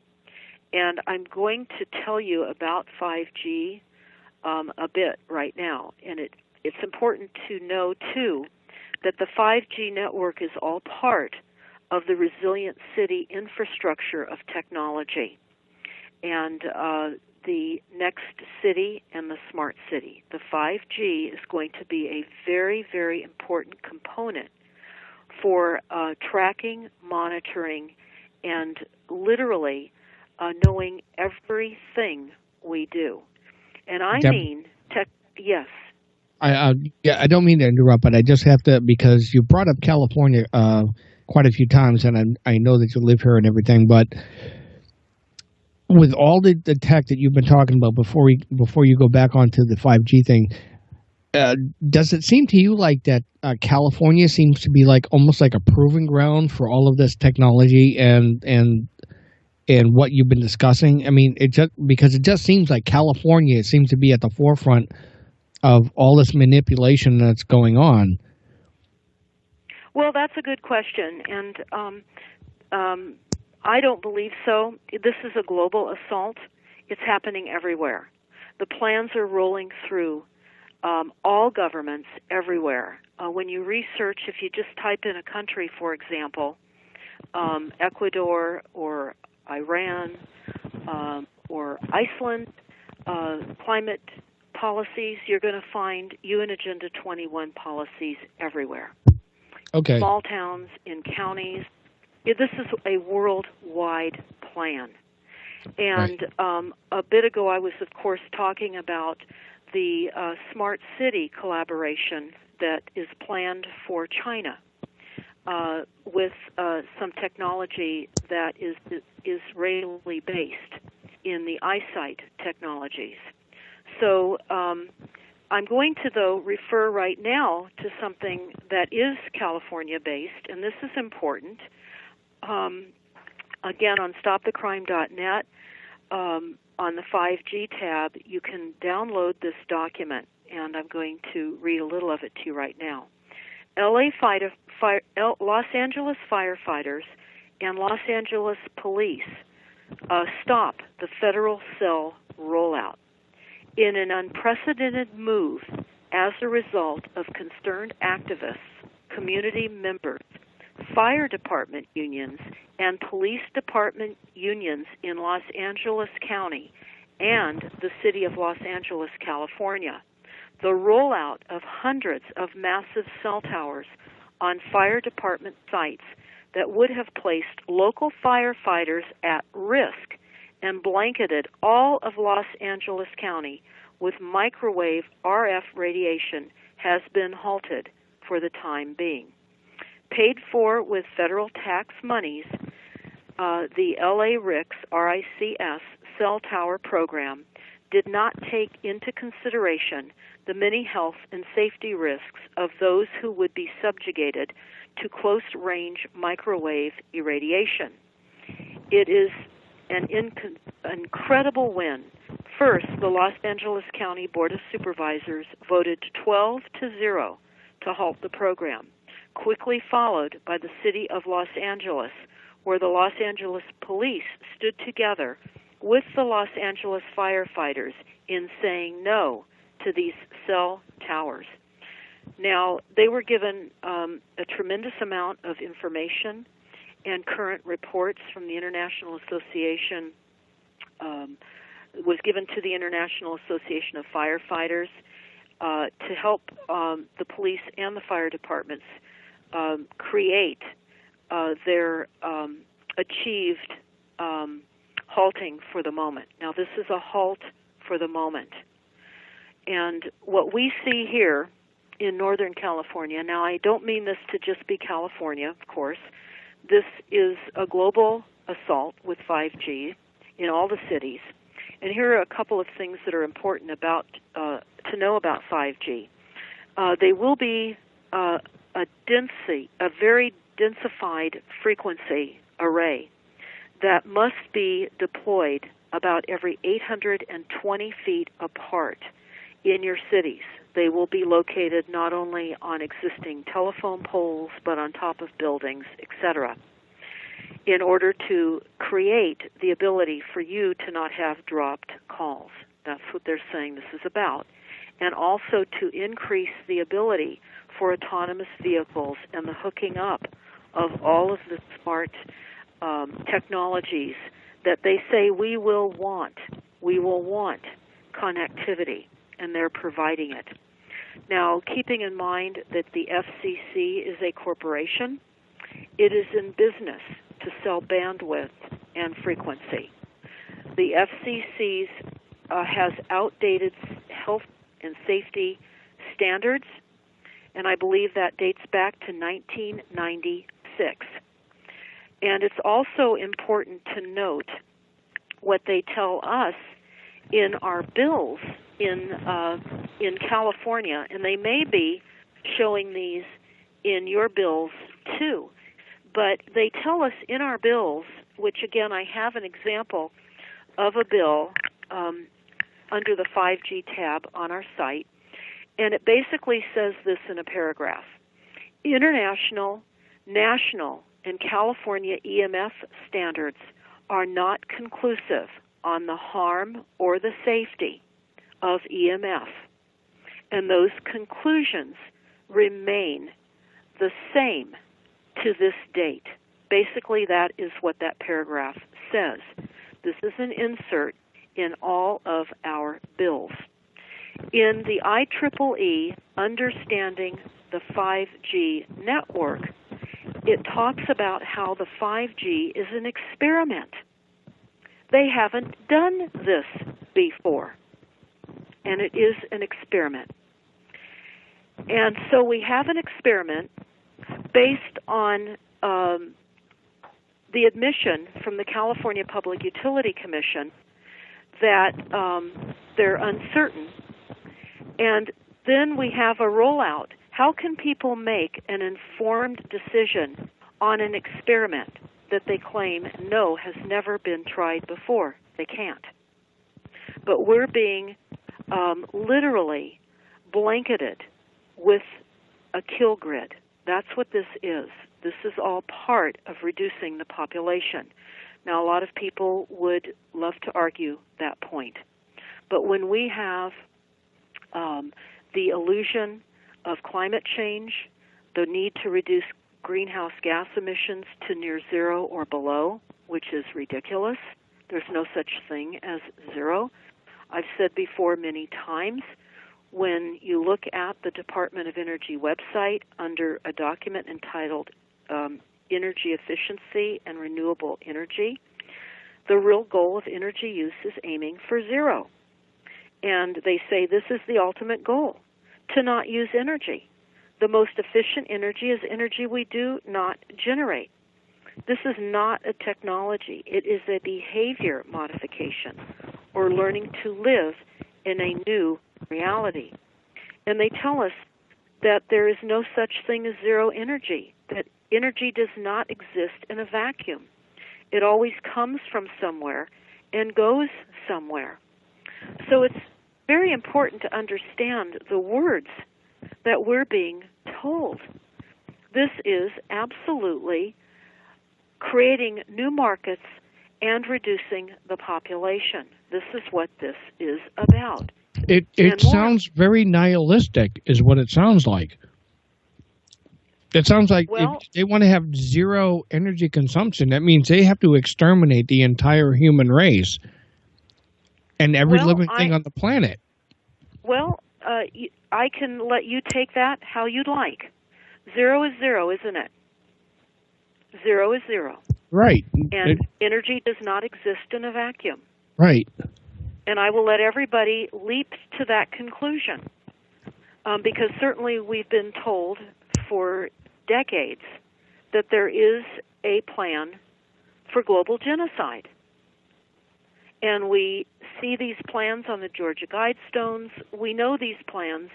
And I'm going to tell you about 5G a bit right now. And it's important to know, too, that the 5G network is all part of the resilient city infrastructure of technology. And the next city and the smart city. The 5G is going to be a very, very important component for tracking, monitoring, and literally knowing everything we do. And I mean, yes. I don't mean to interrupt, but I just have to, because you brought up California quite a few times, and I know that you live here and everything, but with all the tech that you've been talking about before you go back onto the 5G thing, does it seem to you like that California seems to be like almost like a proving ground for all of this technology and what you've been discussing? I mean, because it just seems like California seems to be at the forefront of all this manipulation that's going on. Well, that's a good question, and I don't believe so. This is a global assault. It's happening everywhere. The plans are rolling through all governments everywhere. When you research, if you just type in a country, for example, Ecuador or Iran or Iceland, climate policies, you're going to find UN Agenda 21 policies everywhere. Okay. Small towns, in counties. This is a worldwide plan. And right. A bit ago I was, of course, talking about the smart city collaboration that is planned for China with some technology that is Israeli-based in the eyesight technologies. So I'm going to, though, refer right now to something that is California-based, and this is important. Again, on stopthecrime.net, on the 5G tab, you can download this document, and I'm going to read a little of it to you right now. Los Angeles firefighters and Los Angeles police stop the federal cell rollout in an unprecedented move as a result of concerned activists, community members, fire department unions, and police department unions in Los Angeles County and the city of Los Angeles, California. The rollout of hundreds of massive cell towers on fire department sites that would have placed local firefighters at risk and blanketed all of Los Angeles County with microwave RF radiation has been halted for the time being. Paid for with federal tax monies, the LA RICS cell tower program did not take into consideration the many health and safety risks of those who would be subjugated to close-range microwave irradiation. It is an incredible win. First, the Los Angeles County Board of Supervisors voted 12-0 to halt the program, quickly followed by the city of Los Angeles, where the Los Angeles police stood together with the Los Angeles firefighters in saying no to these cell towers. Now, they were given a tremendous amount of information and current reports from the International Association, was given to the International Association of Firefighters to help the police and the fire departments create their achieved halting for the moment. Now, this is a halt for the moment. And what we see here in Northern California, now I don't mean this to just be California, of course. This is a global assault with 5G in all the cities. And here are a couple of things that are important about to know about 5G. They will be a very densified frequency array that must be deployed about every 820 feet apart in your cities. They will be located not only on existing telephone poles, but on top of buildings, etc., in order to create the ability for you to not have dropped calls. That's what they're saying this is about. And also to increase the ability for autonomous vehicles and the hooking up of all of the smart technologies that they say we will want. We will want connectivity, and they're providing it. Now, keeping in mind that the FCC is a corporation, it is in business to sell bandwidth and frequency. The FCC has outdated health and safety standards, and I believe that dates back to 1996. And it's also important to note what they tell us in our bills in California, and they may be showing these in your bills too. But they tell us in our bills, which again I have an example of a bill under the 5G tab on our site, and it basically says this in a paragraph. International, national, and California EMF standards are not conclusive on the harm or the safety of EMF, and those conclusions remain the same to this date. Basically, that is what that paragraph says. This is an insert in all of our bills. In the IEEE Understanding the 5G Network, it talks about how the 5G is an experiment. They haven't done this before, and it is an experiment. And so we have an experiment based on the admission from the California Public Utility Commission that they're uncertain. And then we have a rollout. How can people make an informed decision on an experiment that they claim no has never been tried before. They can't. But we're being literally blanketed with a kill grid. That's what this is. This is all part of reducing the population. Now, a lot of people would love to argue that point. But when we have the illusion of climate change, the need to reduce greenhouse gas emissions to near zero or below, which is ridiculous. There's no such thing as zero. I've said before many times, when you look at the Department of Energy website under a document entitled Energy Efficiency and Renewable Energy, the real goal of energy use is aiming for zero. And they say this is the ultimate goal, to not use energy. The most efficient energy is energy we do not generate. This is not a technology. It is a behavior modification, or learning to live in a new reality. And they tell us that there is no such thing as zero energy, that energy does not exist in a vacuum. It always comes from somewhere and goes somewhere. So it's very important to understand the words that we're being told. This is absolutely creating new markets and reducing the population. This is what this is about. It sounds very nihilistic, is what it sounds like. It sounds like if they want to have zero energy consumption, that means they have to exterminate the entire human race and every living thing on the planet. Well, I can let you take that how you'd like. Zero is zero, isn't it? Zero is zero. Right. And energy does not exist in a vacuum. Right. And I will let everybody leap to that conclusion, because certainly we've been told for decades that there is a plan for global genocide. And we see these plans on the Georgia Guidestones. We know these plans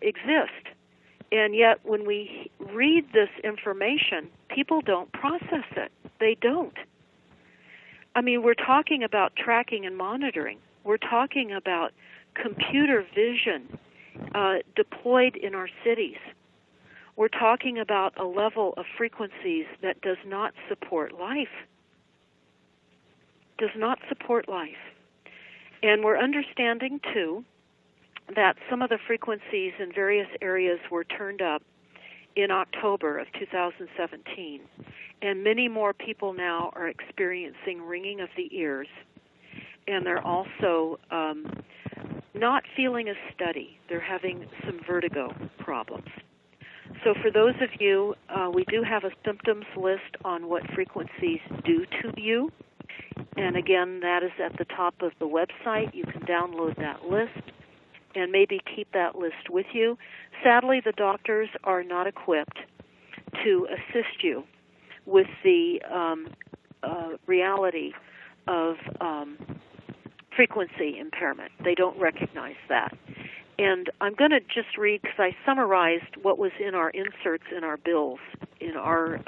exist. And yet when we read this information, people don't process it. They don't. I mean, we're talking about tracking and monitoring. We're talking about computer vision deployed in our cities. We're talking about a level of frequencies that does not support life. Does not support life. And we're understanding, too, that some of the frequencies in various areas were turned up in October of 2017. And many more people now are experiencing ringing of the ears. And they're also not feeling as steady. They're having some vertigo problems. So for those of you, we do have a symptoms list on what frequencies do to you. And again, that is at the top of the website. You can download that list and maybe keep that list with you. Sadly, the doctors are not equipped to assist you with the reality of frequency impairment. They don't recognize that. And I'm going to just read, because I summarized what was in our inserts in our bills, in our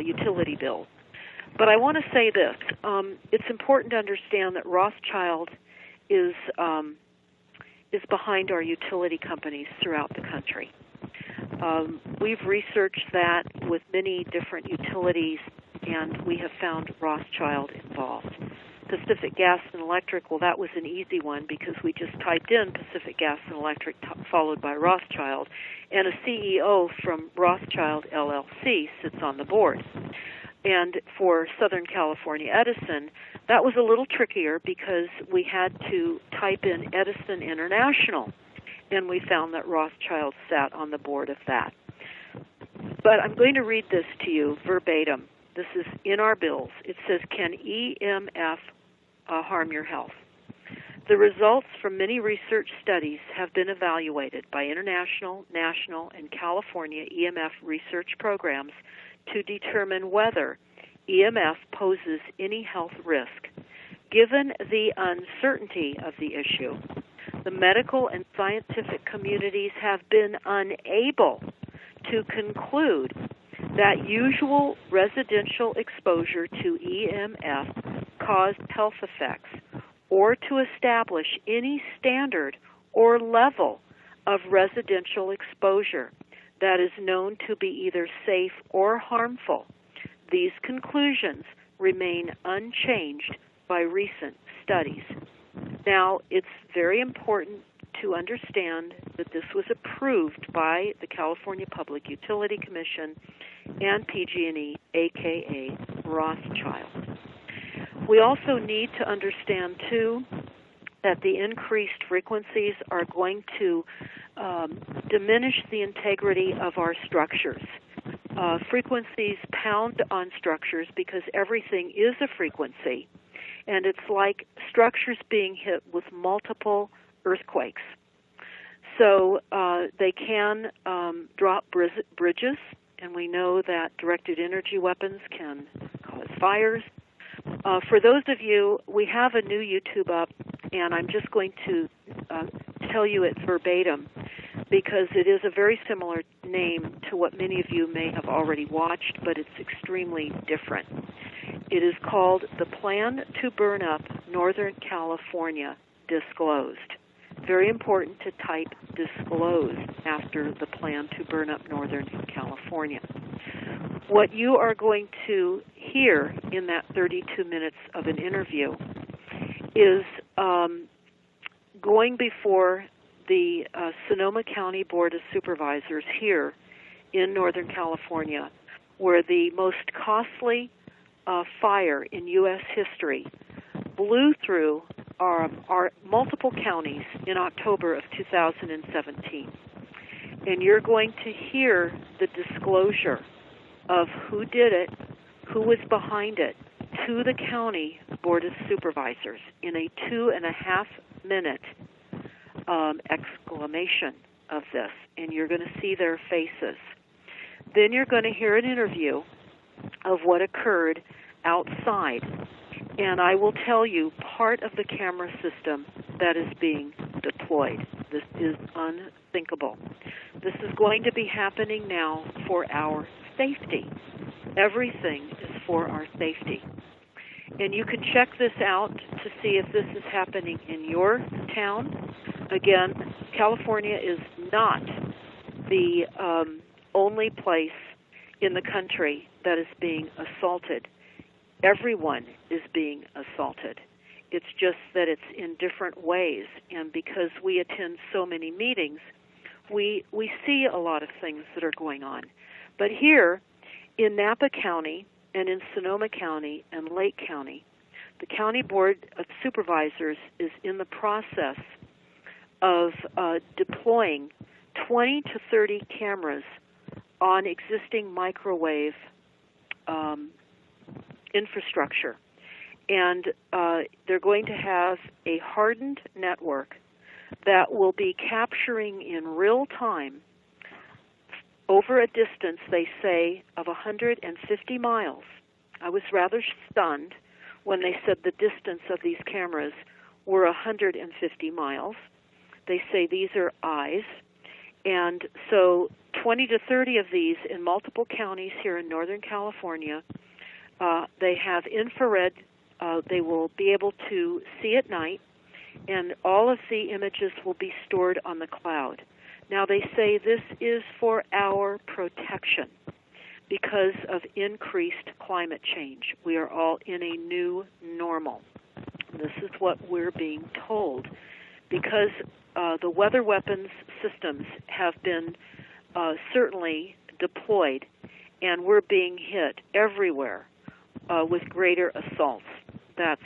utility bill. But I want to say this. It's important to understand that Rothschild is behind our utility companies throughout the country. We've researched that with many different utilities, and we have found Rothschild involved. Pacific Gas and Electric, well, that was an easy one because we just typed in Pacific Gas and Electric followed by Rothschild, and a CEO from Rothschild LLC sits on the board. And for Southern California Edison, that was a little trickier because we had to type in Edison International, and we found that Rothschild sat on the board of that. But I'm going to read this to you verbatim. This is in our bills. It says, can EMF harm your health? The results from many research studies have been evaluated by international, national, and California EMF research programs to determine whether EMF poses any health risk. Given the uncertainty of the issue, the medical and scientific communities have been unable to conclude that usual residential exposure to EMF caused health effects, or to establish any standard or level of residential exposure that is known to be either safe or harmful. These conclusions remain unchanged by recent studies. Now, it's very important to understand that this was approved by the California Public Utility Commission and PG&E, aka Rothschild. We also need to understand, too, that the increased frequencies are going to diminish the integrity of our structures. Frequencies pound on structures because everything is a frequency, and it's like structures being hit with multiple earthquakes. So they can drop bridges, and we know that directed energy weapons can cause fires. For those of you, we have a new YouTube up, and I'm just going to tell you it verbatim because it is a very similar name to what many of you may have already watched, but it's extremely different. It is called The Plan to Burn Up Northern California Disclosed. Very important to type disclosed after The Plan to Burn Up Northern California. What you are going to hear in that 32 minutes of an interview is going before the Sonoma County Board of Supervisors here in Northern California, where the most costly fire in U.S. history blew through our multiple counties in October of 2017. And you're going to hear the disclosure of who did it, who was behind it, to the County Board of Supervisors in a 2.5-minute exclamation of this. And you're going to see their faces. Then you're going to hear an interview of what occurred outside. And I will tell you part of the camera system that is being deployed. This is unthinkable. This is going to be happening now for our safety. Everything is for our safety. And you can check this out to see if this is happening in your town. Again, California is not the only place in the country that is being assaulted. Everyone is being assaulted. It's just that it's in different ways. And because we attend so many meetings, we see a lot of things that are going on. But here in Napa County and in Sonoma County and Lake County, the County Board of Supervisors is in the process of deploying 20 to 30 cameras on existing microwave infrastructure. And they're going to have a hardened network that will be capturing in real time over a distance, they say, of 150 miles. I was rather stunned when they said the distance of these cameras were 150 miles. They say these are eyes. And so 20 to 30 of these in multiple counties here in Northern California. They have infrared. They will be able to see at night, and all of the images will be stored on the cloud. Now, they say this is for our protection because of increased climate change. We are all in a new normal. This is what we're being told because the weather weapons systems have been certainly deployed, and we're being hit everywhere with greater assaults. That's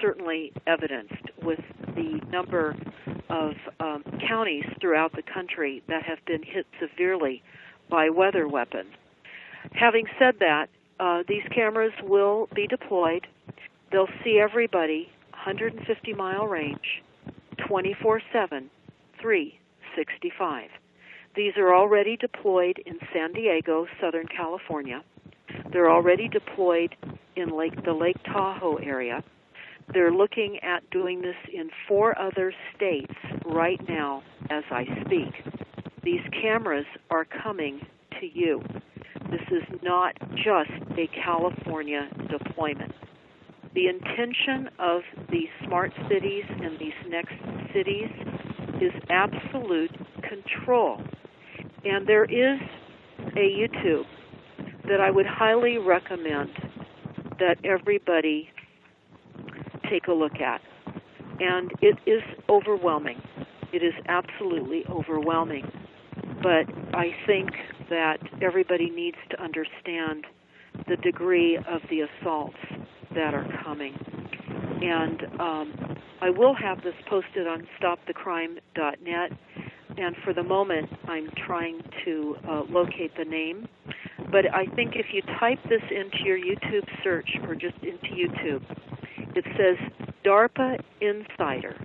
certainly evidenced with the number of counties throughout the country that have been hit severely by weather weapons. Having said that, these cameras will be deployed. They'll see everybody, 150-mile range, 24/7, 365. These are already deployed in San Diego, Southern California. They're already deployed in the Lake Tahoe area. They're looking at doing this in 4 other states right now as I speak. These cameras are coming to you. This is not just a California deployment. The intention of these smart cities and these next cities is absolute control. And there is a YouTube that I would highly recommend that everybody take a look at. And it is overwhelming. It is absolutely overwhelming. But I think that everybody needs to understand the degree of the assaults that are coming. And I will have this posted on stopthecrime.net. And for the moment, I'm trying to locate the name. But I think if you type this into your YouTube search or just into YouTube, it says DARPA Insider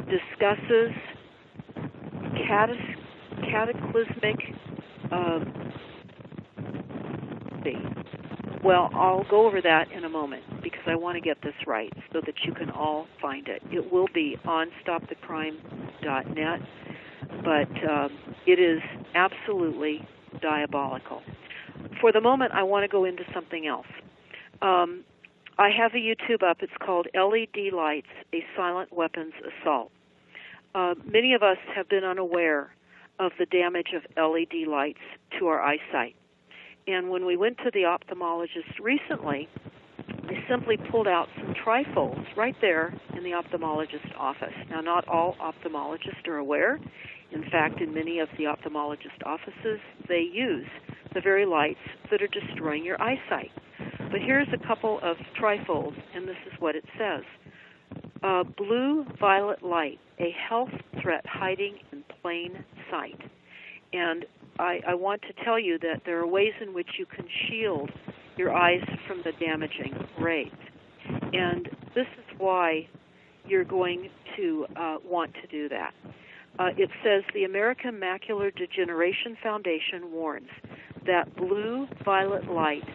discusses cataclysmic. Well, I'll go over that in a moment because I want to get this right so that you can all find it. It will be on stopthecrime.net, but it is absolutely diabolical. For the moment, I want to go into something else. I have a YouTube up. It's called LED Lights, a Silent Weapons Assault. Many of us have been unaware of the damage of LED lights to our eyesight. And when we went to the ophthalmologist recently, they simply pulled out some trifolds right there in the ophthalmologist's office. Now, not all ophthalmologists are aware. In fact, in many of the ophthalmologist offices, they use the very lights that are destroying your eyesight. But here's a couple of trifolds, and this is what it says. Blue-violet light, a health threat hiding in plain sight. And I want to tell you that there are ways in which you can shield your eyes from the damaging rays. And this is why you're going to want to do that. It says the American Macular Degeneration Foundation warns that blue-violet light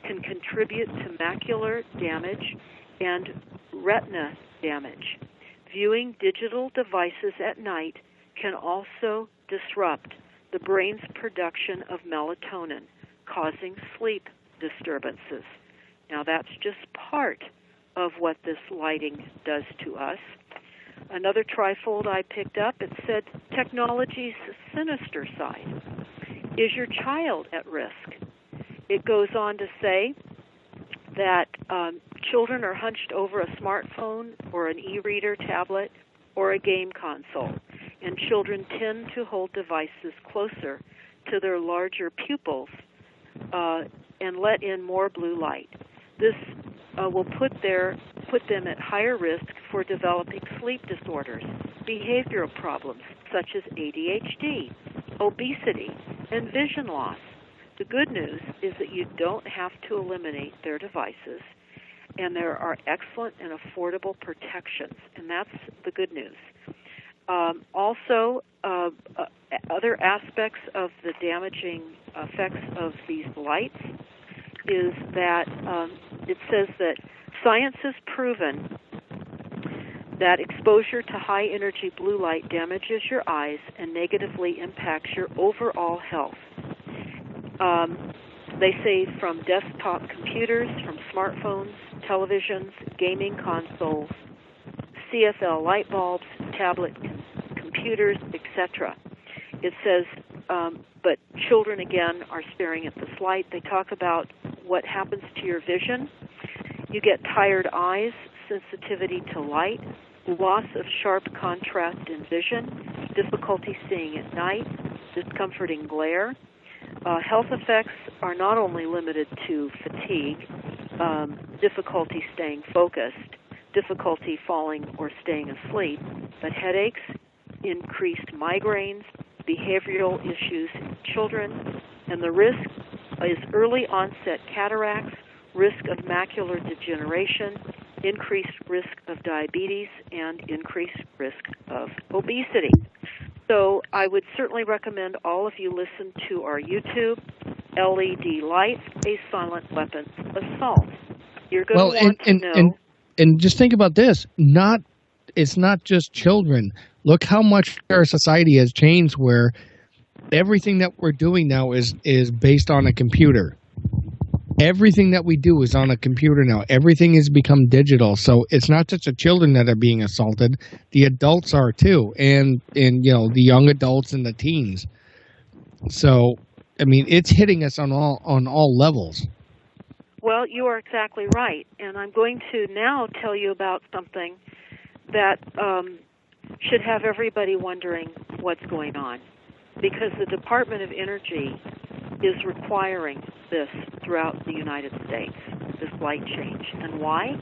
can contribute to macular damage and retina damage. Viewing digital devices at night can also disrupt the brain's production of melatonin, causing sleep disturbances. Now, that's just part of what this lighting does to us. Another trifold I picked up, it said, technology's sinister side. Is your child at risk? It goes on to say that children are hunched over a smartphone or an e-reader tablet or a game console, and children tend to hold devices closer to their larger pupils and let in more blue light. This will put them at higher risk for developing sleep disorders, behavioral problems such as ADHD, obesity, and vision loss. The good news is that you don't have to eliminate their devices, and there are excellent and affordable protections, and that's the good news. Also, other aspects of the damaging effects of these lights is that it says that science has proven that exposure to high-energy blue light damages your eyes and negatively impacts your overall health. They say from desktop computers, from smartphones, televisions, gaming consoles, CFL light bulbs, tablet computers, etc. It says, but children, again, are staring at this light. They talk about what happens to your vision. You get tired eyes, sensitivity to light, loss of sharp contrast in vision, difficulty seeing at night, discomforting glare. Health effects are not only limited to fatigue, difficulty staying focused, difficulty falling or staying asleep, but headaches, increased migraines, behavioral issues in children, and the risk is early onset cataracts, risk of macular degeneration, increased risk of diabetes, and increased risk of obesity. So I would certainly recommend all of you listen to our YouTube, LED Lights, a Silent Weapons Assault. You're going to want to know... And just think about this. It's not just children. Look how much our society has changed where everything that we're doing now is based on a computer. Everything that we do is on a computer now. Everything has become digital. So it's not just the children that are being assaulted. The adults are too. And the young adults and the teens. So, I mean, it's hitting us on all levels. Well, you are exactly right. And I'm going to now tell you about something that should have everybody wondering what's going on. Because the Department of Energy is requiring this throughout the United States, this light change. And why?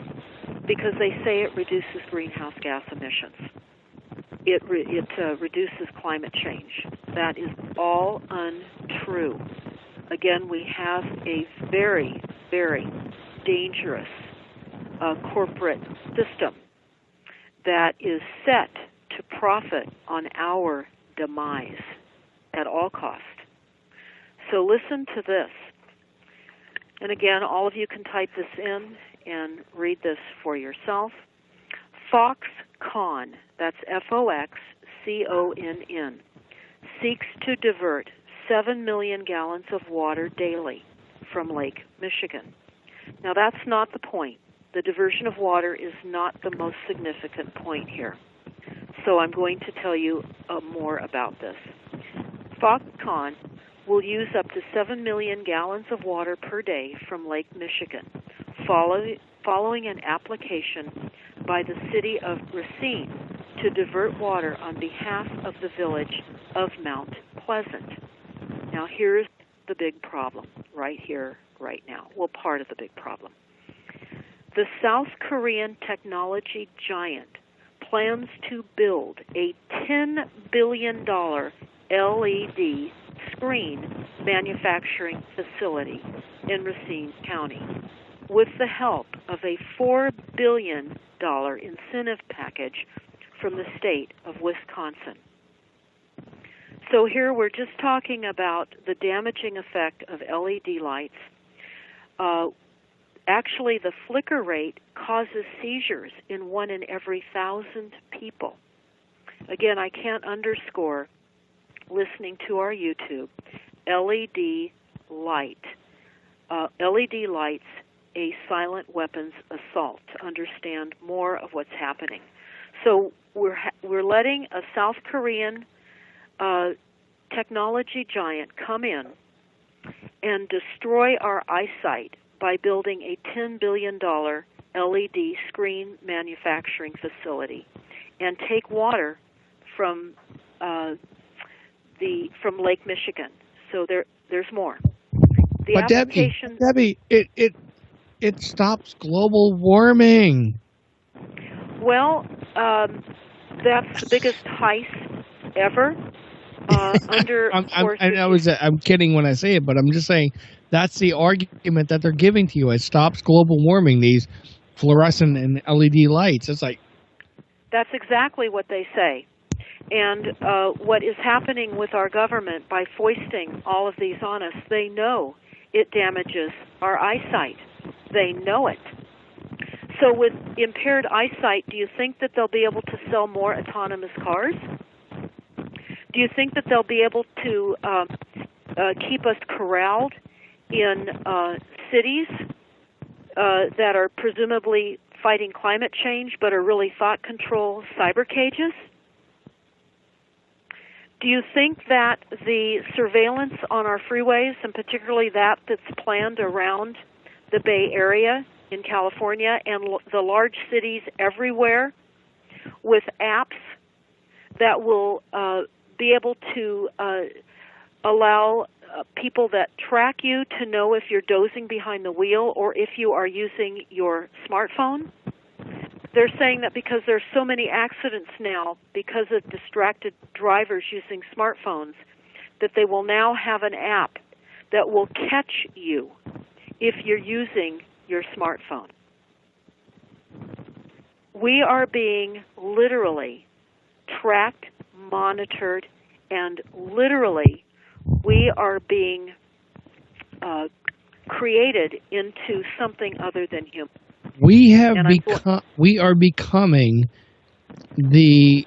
Because they say it reduces greenhouse gas emissions. It reduces climate change. That is all untrue. Again, we have a very, very dangerous corporate system that is set to profit on our demise at all cost. So listen to this. And again, all of you can type this in and read this for yourself. Foxconn, that's Foxconn, seeks to divert 7 million gallons of water daily from Lake Michigan. Now, that's not the point. The diversion of water is not the most significant point here. So I'm going to tell you more about this. Foxconn will use up to 7 million gallons of water per day from Lake Michigan, following an application by the city of Racine to divert water on behalf of the village of Mount Pleasant. Now, here's the big problem right here, right now. Well, part of the big problem. The South Korean technology giant plans to build a $10 billion LED screen manufacturing facility in Racine County with the help of a $4 billion incentive package from the state of Wisconsin. So here we're just talking about the damaging effect of LED lights. Actually, the flicker rate causes seizures in 1 in every 1,000 people. Again, I can't underscore listening to our YouTube, LED light. LED lights, a silent weapons assault, to understand more of what's happening. So we're letting a South Korean technology giant come in and destroy our eyesight by building a $10 billion LED screen manufacturing facility and take water from Lake Michigan. So there's more. But Debbie, it stops global warming. Well, that's the biggest heist ever. I'm kidding when I say it, but I'm just saying that's the argument that they're giving to you. It stops global warming, these fluorescent and LED lights. It's like... That's exactly what they say. And what is happening with our government by foisting all of these on us, they know it damages our eyesight. They know it. So with impaired eyesight, do you think that they'll be able to sell more autonomous cars? Do you think that they'll be able to keep us corralled in cities that are presumably fighting climate change but are really thought control cyber cages? Do you think that the surveillance on our freeways, and particularly that's planned around the Bay Area in California and the large cities everywhere with apps that will be able to allow people that track you to know if you're dozing behind the wheel or if you are using your smartphone? They're saying that because there's so many accidents now because of distracted drivers using smartphones, that they will now have an app that will catch you if you're using your smartphone. We are being literally tracked, monitored, and literally we are being created into something other than human. We are becoming the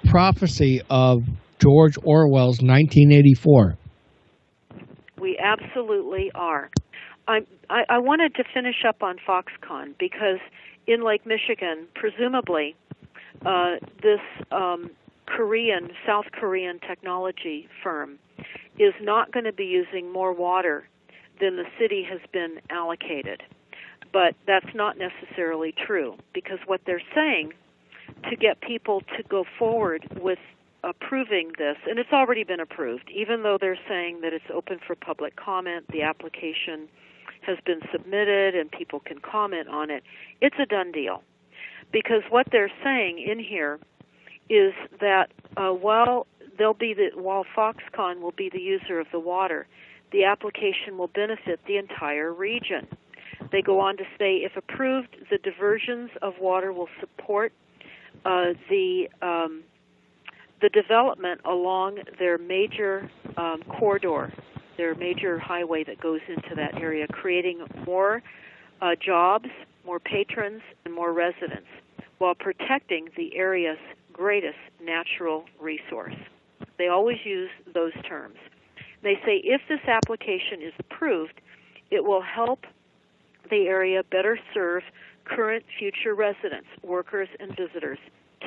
prophecy of George Orwell's 1984. We absolutely are. I wanted to finish up on Foxconn because in Lake Michigan, presumably, this South Korean technology firm is not going to be using more water than the city has been allocated. But that's not necessarily true, because what they're saying to get people to go forward with approving this, and it's already been approved, even though they're saying that it's open for public comment, the application has been submitted and people can comment on it, it's a done deal. Because what they're saying in here is that while Foxconn will be the user of the water, the application will benefit the entire region. They go on to say, if approved, the diversions of water will support the development along their major corridor, their major highway that goes into that area, creating more jobs, more patrons, and more residents, while protecting the area's greatest natural resource. They always use those terms. They say if this application is approved, it will help the area better serve current, future residents, workers, and visitors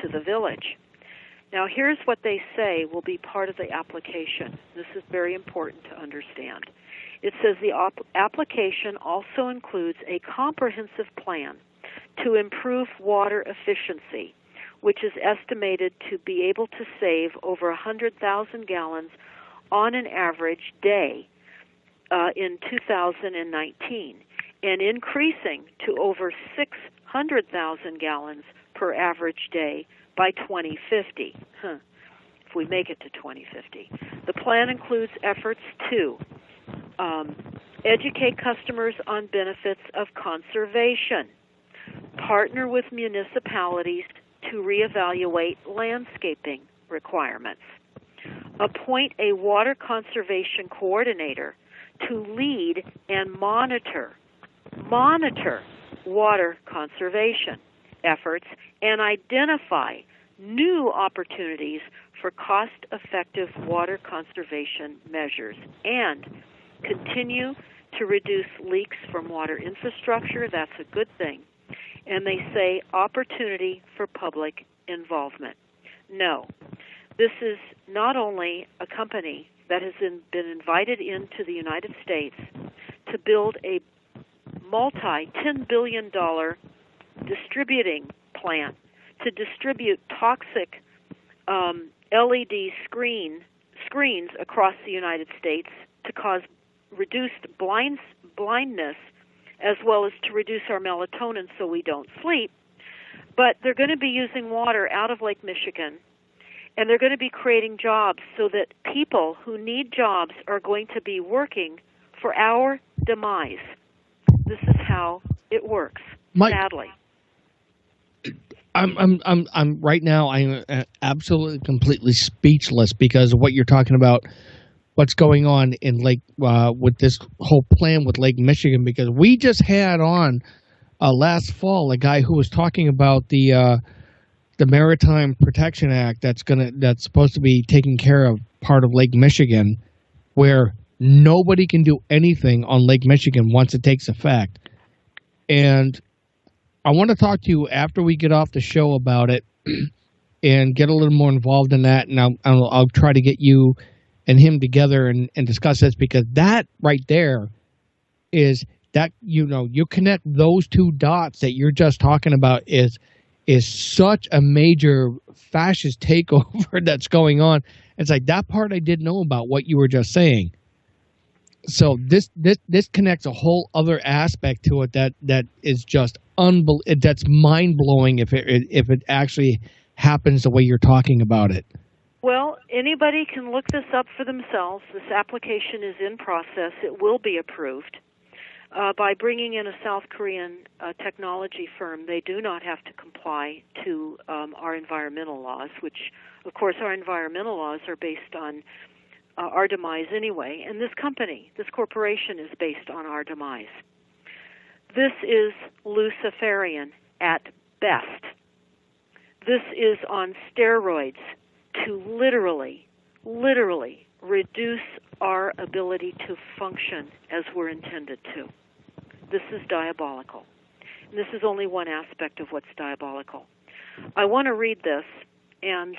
to the village. Now, here's what they say will be part of the application. This is very important to understand. It says the application also includes a comprehensive plan to improve water efficiency, which is estimated to be able to save over 100,000 gallons on an average day in 2019, and increasing to over 600,000 gallons per average day by 2050, if we make it to 2050. The plan includes efforts to educate customers on benefits of conservation, partner with municipalities to reevaluate landscaping requirements, appoint a water conservation coordinator to lead and monitor water conservation efforts and identify new opportunities for cost-effective water conservation measures, and continue to reduce leaks from water infrastructure. That's a good thing. And they say opportunity for public involvement. No, this is not only a company that has been invited into the United States to build a multi-$10 billion distributing plant to distribute toxic LED screens across the United States to cause reduced blindness, as well as to reduce our melatonin so we don't sleep. But they're going to be using water out of Lake Michigan, and they're going to be creating jobs so that people who need jobs are going to be working for our demise. This is how it works, sadly. I'm right now. I'm absolutely, completely speechless because of what you're talking about. What's going on in Lake with this whole plan with Lake Michigan? Because we just had on last fall a guy who was talking about the Maritime Protection Act that's supposed to be taking care of part of Lake Michigan, where nobody can do anything on Lake Michigan once it takes effect. And I want to talk to you after we get off the show about it and get a little more involved in that. And I'll try to get you and him together and discuss this, because that right there is that, you connect those two dots that you're just talking about is such a major fascist takeover that's going on. It's like that part I didn't know about what you were just saying. So this connects a whole other aspect to it that is just that's mind blowing if it actually happens the way you're talking about it. Well, anybody can look this up for themselves. This application is in process. It will be approved. By bringing in a South Korean technology firm, they do not have to comply to our environmental laws, which, of course, our environmental laws are based on our demise anyway. And this corporation is based on our demise. This is Luciferian at best. This is on steroids to literally literally reduce our ability to function as we're intended to. This is diabolical. And this is only one aspect of what's diabolical. I want to read this, and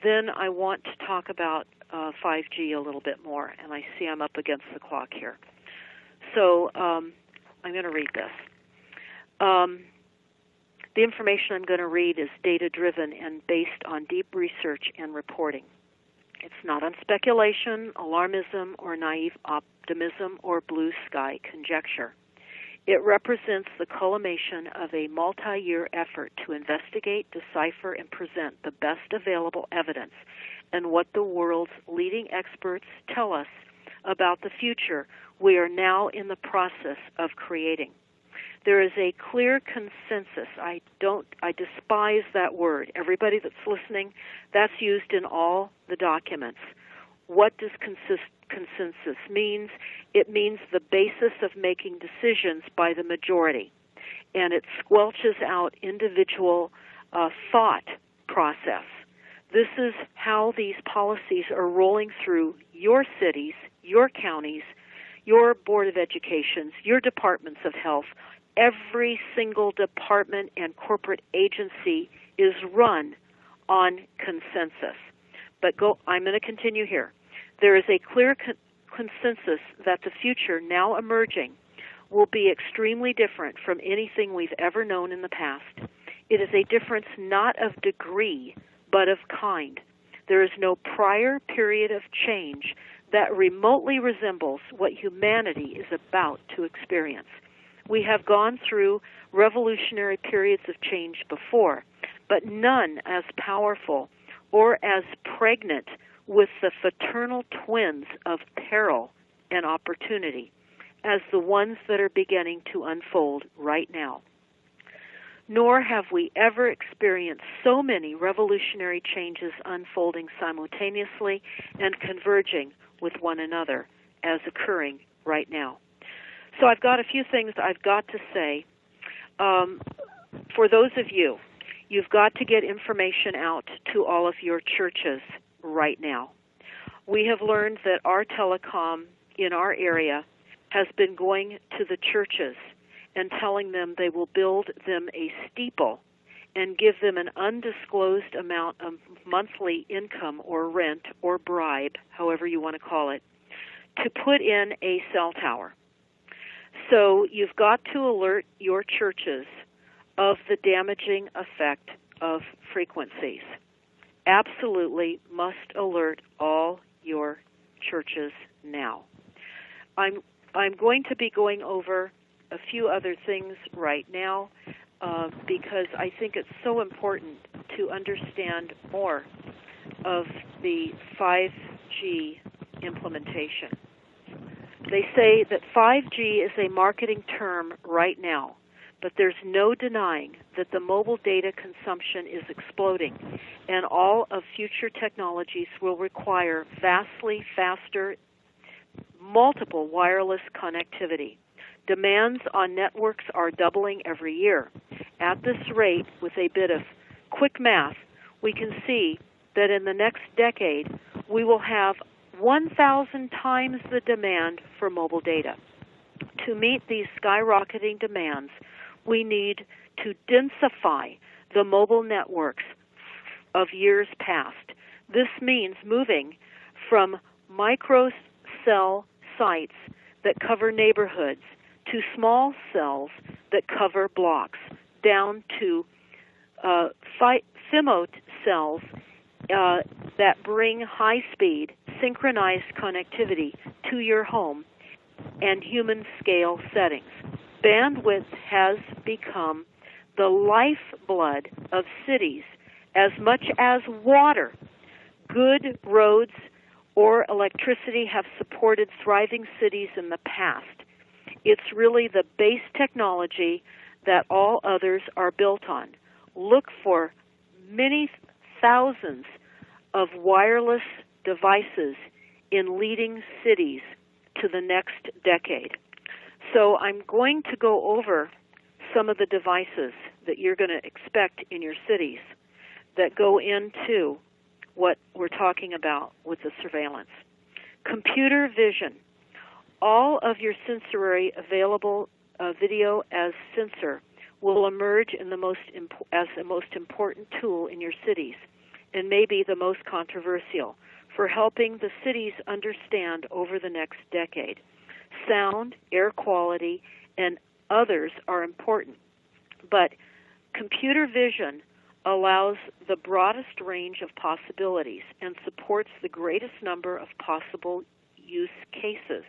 then I want to talk about 5G a little bit more, and I see I'm up against the clock here. So I'm going to read this. The information I'm going to read is data-driven and based on deep research and reporting. It's not on speculation, alarmism, or naive optimism or blue sky conjecture. It represents the culmination of a multi-year effort to investigate, decipher, and present the best available evidence and what the world's leading experts tell us about the future we are now in the process of creating. There is a clear consensus. I despise that word. Everybody that's listening, that's used in all the documents. What does consensus means? It means the basis of making decisions by the majority, and it squelches out individual thought process. This is how these policies are rolling through your cities, your counties, your Board of Educations, your departments of health. Every single department and corporate agency is run on consensus. But I'm going to continue here. There is a clear consensus that the future now emerging will be extremely different from anything we've ever known in the past. It is a difference not of degree, but of kind. There is no prior period of change that remotely resembles what humanity is about to experience. We have gone through revolutionary periods of change before, but none as powerful or as pregnant with the fraternal twins of peril and opportunity as the ones that are beginning to unfold right now. Nor have we ever experienced so many revolutionary changes unfolding simultaneously and converging with one another as occurring right now. So I've got a few things I've got to say. For those of you, you've got to get information out to all of your churches right now. We have learned that our telecom in our area has been going to the churches and telling them they will build them a steeple and give them an undisclosed amount of monthly income or rent or bribe, however you want to call it, to put in a cell tower. So you've got to alert your churches of the damaging effect of frequencies. Absolutely must alert all your churches now. I'm going to be going over a few other things right now because I think it's so important to understand more of the 5G implementation. They say that 5G is a marketing term right now, but there's no denying that the mobile data consumption is exploding, and all of future technologies will require vastly faster, multiple wireless connectivity. Demands on networks are doubling every year. At this rate, with a bit of quick math, we can see that in the next decade, we will have 1,000 times the demand for mobile data. To meet these skyrocketing demands, we need to densify the mobile networks of years past. This means moving from microcell sites that cover neighborhoods to small cells that cover blocks, down to femto cells that bring high-speed, synchronized connectivity to your home and human-scale settings. Bandwidth has become the lifeblood of cities as much as water. Good roads or electricity have supported thriving cities in the past. It's really the base technology that all others are built on. Look for many thousands of wireless devices in leading cities to the next decade. So I'm going to go over some of the devices that you're going to expect in your cities that go into what we're talking about with the surveillance. Computer vision. All of your sensory available video as sensor will emerge in as the most important tool in your cities, and maybe the most controversial, for helping the cities understand over the next decade. Sound, air quality, and others are important, but computer vision allows the broadest range of possibilities and supports the greatest number of possible use cases,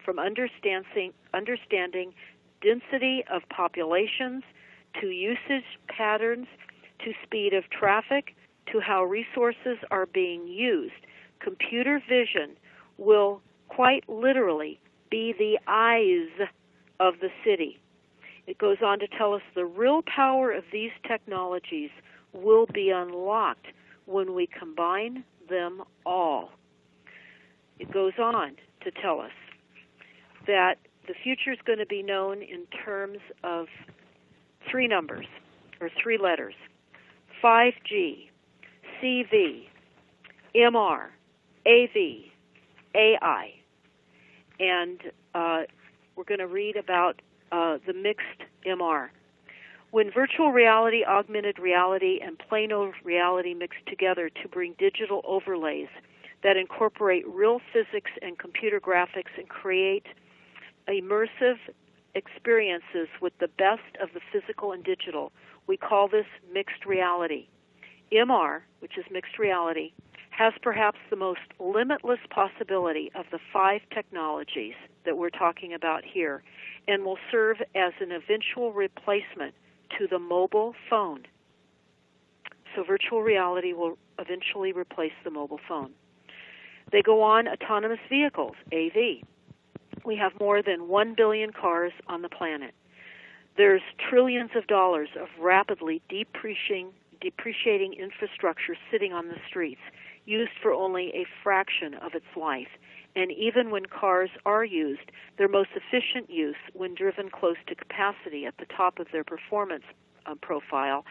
from understanding density of populations, to usage patterns, to speed of traffic, to how resources are being used. Computer vision will quite literally be the eyes of the city. It goes on to tell us the real power of these technologies will be unlocked when we combine them all. It goes on to tell us that the future is going to be known in terms of three numbers, or three letters: 5G, CV, MR, AV, AI. And we're going to read about the mixed MR. When virtual reality, augmented reality, and plain old reality mix together to bring digital overlays that incorporate real physics and computer graphics and create immersive experiences with the best of the physical and digital, we call this mixed reality. MR, which is mixed reality, has perhaps the most limitless possibility of the 5 technologies that we're talking about here, and will serve as an eventual replacement to the mobile phone. So virtual reality will eventually replace the mobile phone. They go on: autonomous vehicles, AV. We have more than 1 billion cars on the planet. There's trillions of dollars of rapidly depreciating infrastructure sitting on the streets, used for only a fraction of its life. And even when cars are used, their most efficient use, when driven close to capacity at the top of their performance profile,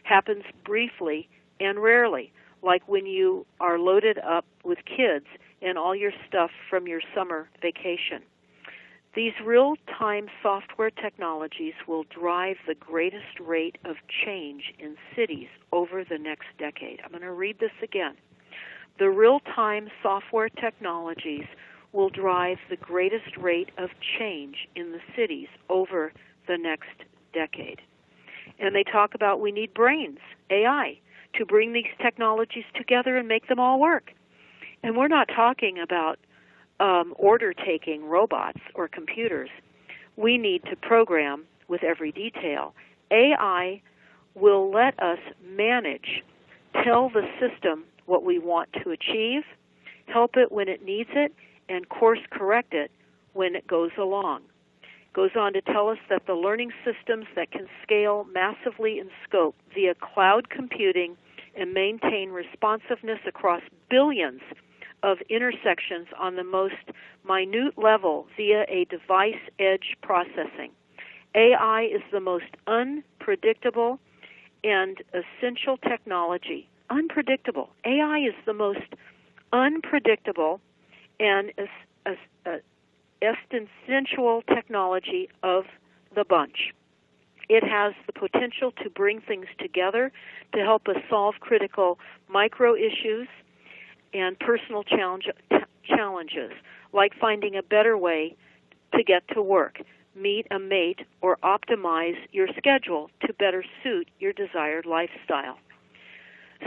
happens briefly and rarely, like when you are loaded up with kids and all your stuff from your summer vacation. These real-time software technologies will drive the greatest rate of change in cities over the next decade. I'm going to read this again. The real-time software technologies will drive the greatest rate of change in the cities over the next decade. And they talk about we need brains, AI, to bring these technologies together and make them all work. And we're not talking about order-taking robots or computers. We need to program with every detail. AI will let us manage, tell the system what we want to achieve, help it when it needs it, and course correct it when it goes along. It goes on to tell us that the learning systems that can scale massively in scope via cloud computing and maintain responsiveness across billions of intersections on the most minute level via a device edge processing. AI is the most unpredictable and essential technology. Unpredictable. AI is the most unpredictable and existential technology of the bunch. It has the potential to bring things together to help us solve critical micro issues and personal challenges, like finding a better way to get to work, meet a mate, or optimize your schedule to better suit your desired lifestyle.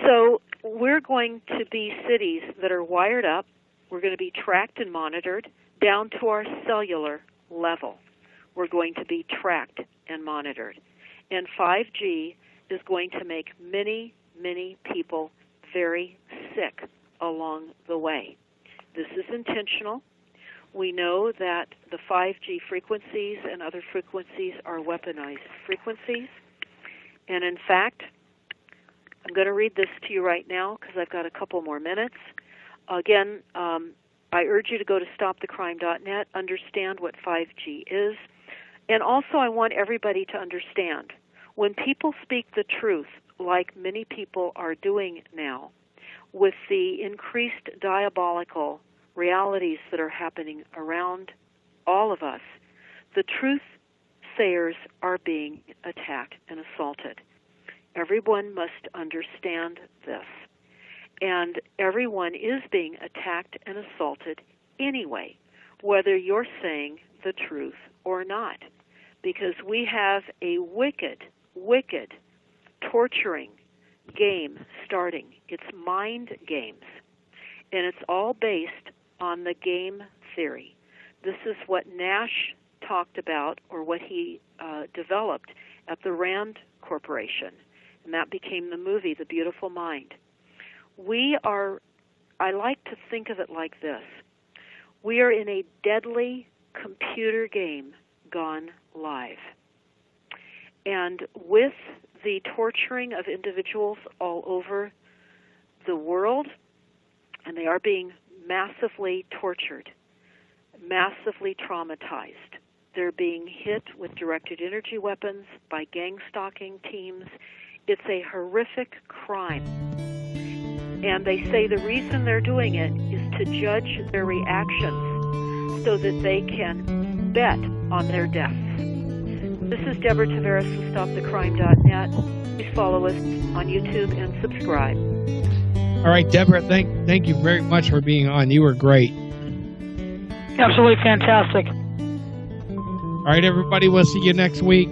So we're going to be cities that are wired up. We're going to be tracked and monitored down to our cellular level. We're going to be tracked and monitored. And 5G is going to make many, many people very sick along the way. This is intentional. We know that the 5G frequencies and other frequencies are weaponized frequencies. And in fact, I'm going to read this to you right now because I've got a couple more minutes. Again, I urge you to go to stopthecrime.net, understand what 5G is. And also I want everybody to understand, when people speak the truth, like many people are doing now, with the increased diabolical realities that are happening around all of us, the truth sayers are being attacked and assaulted. Everyone must understand this. And everyone is being attacked and assaulted anyway, whether you're saying the truth or not. Because we have a wicked, wicked, torturing game starting. It's mind games. And it's all based on the game theory. This is what Nash talked about, or what he developed at the Rand Corporation. And that became the movie, The Beautiful Mind. I like to think of it like this. We are in a deadly computer game gone live. And with the torturing of individuals all over the world, and they are being massively tortured, massively traumatized. They're being hit with directed energy weapons by gang stalking teams. It's a horrific crime. And they say the reason they're doing it is to judge their reactions so that they can bet on their deaths. This is Deborah Tavares from StopTheCrime.net. Please follow us on YouTube and subscribe. All right, Deborah, thank you very much for being on. You were great. Absolutely fantastic. All right, everybody, we'll see you next week.